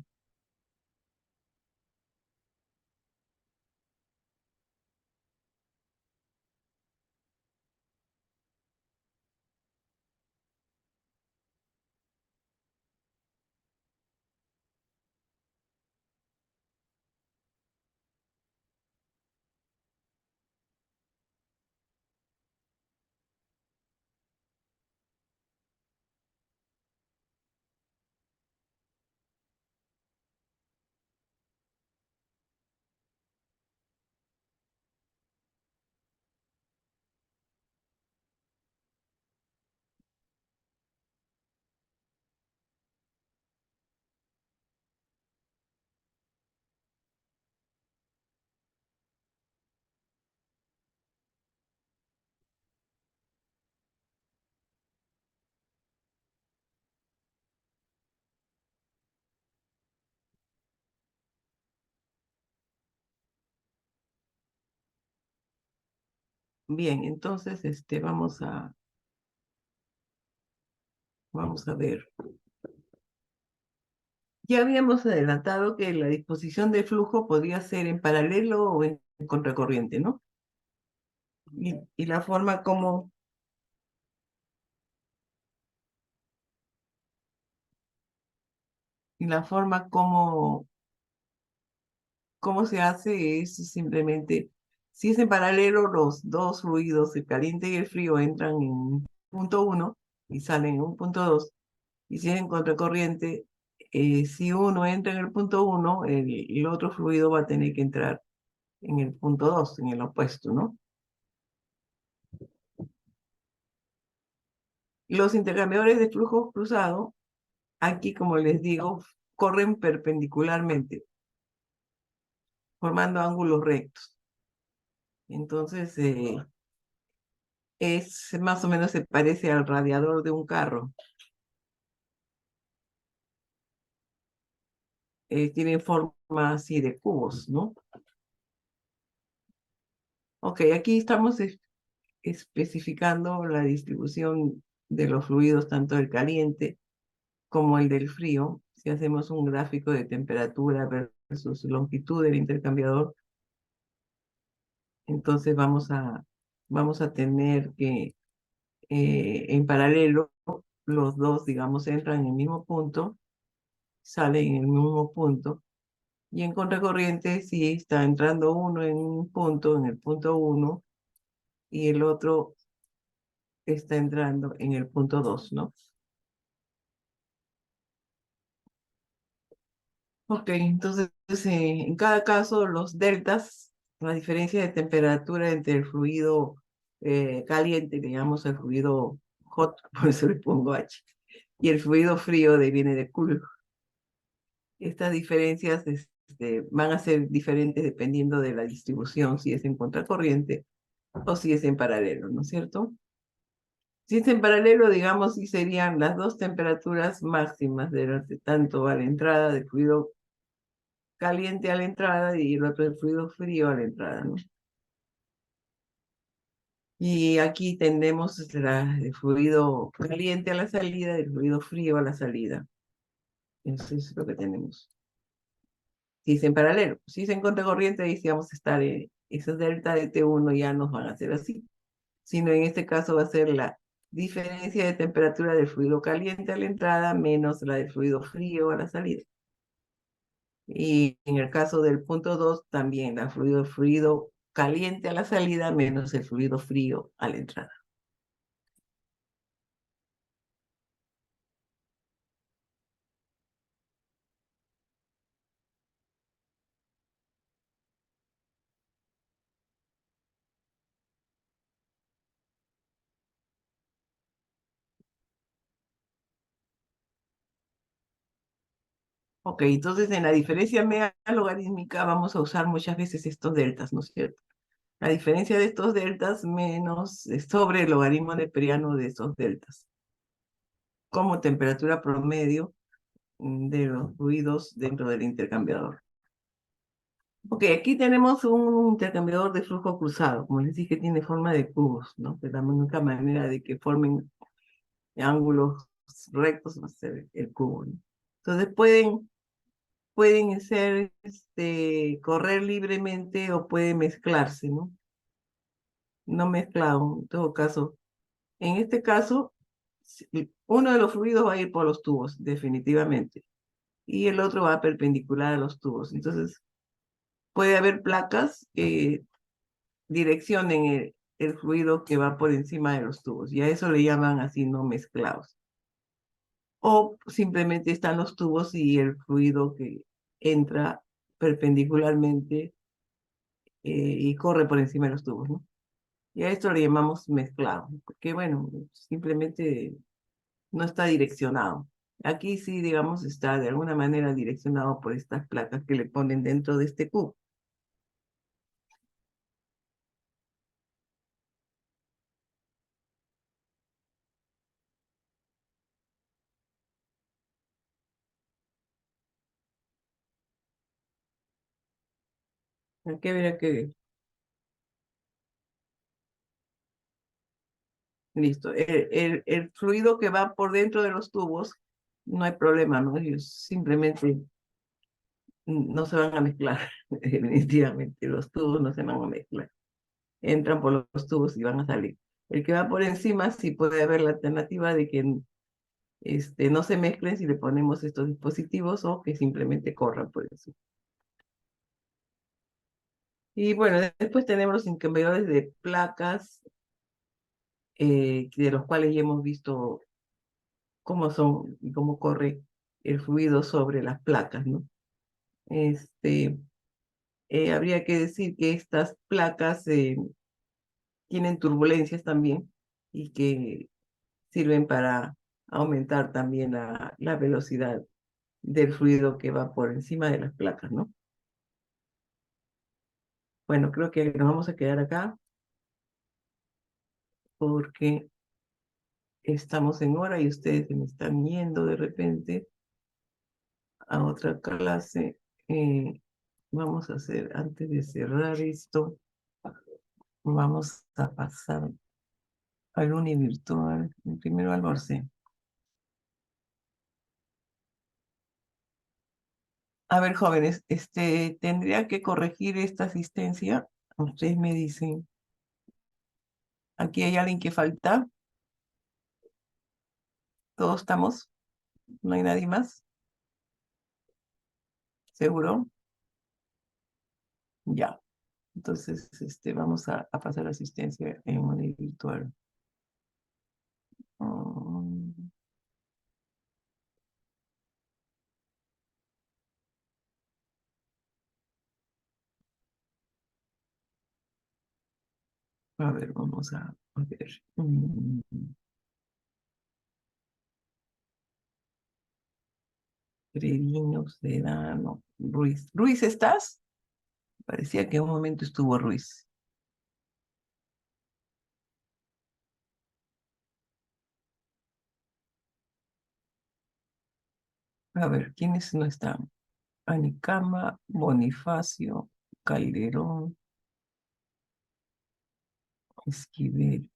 Bien, entonces vamos a ver. Ya habíamos adelantado que la disposición del flujo podría ser en paralelo o en contracorriente, ¿no? Y la forma como y la forma cómo se hace es simplemente, si es en paralelo, los dos fluidos, el caliente y el frío, entran en punto 1 y salen en un punto 2. Y si es en contracorriente, si uno entra en el punto 1, el otro fluido va a tener que entrar en el punto 2, en el opuesto, ¿no? Los intercambiadores de flujo cruzado, aquí, como les digo, corren perpendicularmente, formando ángulos rectos. Entonces, más o menos se parece al radiador de un carro. Tiene forma así de cubos, ¿no? Ok, aquí estamos especificando la distribución de los fluidos, tanto el caliente como el del frío. Si hacemos un gráfico de temperatura versus longitud del intercambiador, entonces vamos a tener que en paralelo los dos, digamos, entran en el mismo punto, salen en el mismo punto, y en contracorriente si está entrando uno en un punto, en el punto 1, y el otro está entrando en el punto 2, ¿no? Ok, entonces en cada caso los deltas, la diferencia de temperatura entre el fluido caliente, digamos el fluido hot, por eso le pongo H, y el fluido frío viene de cool. Estas diferencias van a ser diferentes dependiendo de la distribución, si es en contracorriente o si es en paralelo, ¿no es cierto? Si es en paralelo, digamos, sí serían las dos temperaturas máximas de tanto a la entrada del fluido caliente a la entrada y el otro del fluido frío a la entrada, ¿no? Y aquí tenemos el fluido caliente a la salida y el fluido frío a la salida. Eso es lo que tenemos. Si es en paralelo, si es en contracorriente, ahí sí vamos a estar, esos delta de T1 ya nos van a hacer así. Sino en este caso va a ser la diferencia de temperatura del fluido caliente a la entrada menos la del fluido frío a la salida. Y en el caso del punto 2, también el fluido caliente a la salida menos el fluido frío a la entrada. Ok, entonces en la diferencia media logarítmica vamos a usar muchas veces estos deltas, ¿no es cierto? La diferencia de estos deltas menos sobre el logaritmo neperiano de esos deltas, como temperatura promedio de los fluidos dentro del intercambiador. Ok, aquí tenemos un intercambiador de flujo cruzado, como les dije, tiene forma de cubos, ¿no? De la única manera de que formen ángulos rectos va a ser el cubo, ¿no? Entonces pueden ser, correr libremente o pueden mezclarse, ¿no? No mezclado, en todo caso. En este caso, uno de los fluidos va a ir por los tubos, definitivamente, y el otro va perpendicular a los tubos. Entonces, puede haber placas que direccionen el fluido que va por encima de los tubos, y a eso le llaman así no mezclados. O simplemente están los tubos y el fluido que entra perpendicularmente y corre por encima de los tubos, ¿no? Y a esto le llamamos mezclado, porque bueno, simplemente no está direccionado. Aquí sí, digamos, está de alguna manera direccionado por estas placas que le ponen dentro de este cubo. Aquí habría que ver. Listo. El fluido que va por dentro de los tubos, no hay problema, ¿no? Ellos simplemente no se van a mezclar, definitivamente. Los tubos no se van a mezclar. Entran por los tubos y van a salir. El que va por encima, sí puede haber la alternativa de que no se mezclen si le ponemos estos dispositivos o que simplemente corran por encima. Y bueno, después tenemos los intercambiadores de placas, de los cuales ya hemos visto cómo son y cómo corre el fluido sobre las placas, ¿no? Habría que decir que estas placas tienen turbulencias también y que sirven para aumentar también la velocidad del fluido que va por encima de las placas, ¿no? Bueno, creo que nos vamos a quedar acá porque estamos en hora y ustedes se me están yendo de repente a otra clase. Vamos a hacer, antes de cerrar esto, vamos a pasar al univirtual. Primero al Borse. A ver, jóvenes, tendría que corregir esta asistencia. Ustedes me dicen, ¿aquí hay alguien que falta? ¿Todos estamos? ¿No hay nadie más? ¿Seguro? Ya. Entonces, vamos a pasar asistencia en univirtual. Mm, A ver, vamos a ver. Treviño, Sedano, Ruiz. Ruiz, ¿estás? Parecía que en un momento estuvo Ruiz. A ver, ¿quiénes no están? Anicama, Bonifacio, Calderón, Esquivel.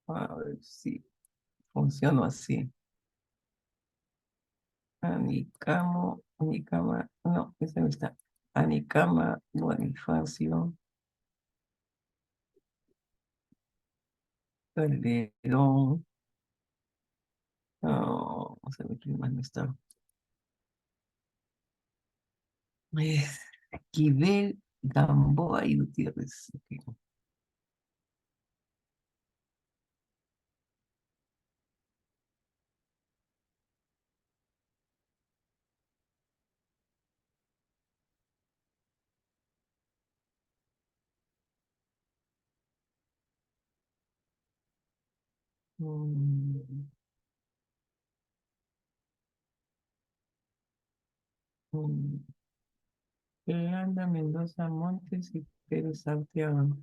A ver si funciona así. Anicama, no, ese no está. Anicama, Bonifacio, Calderón. No, vamos a ver quién más no está. Esquivel, Gamboa y Gutiérrez. Ok. Mm, mm. Yolanda Mendoza Montes y Pérez Santiago.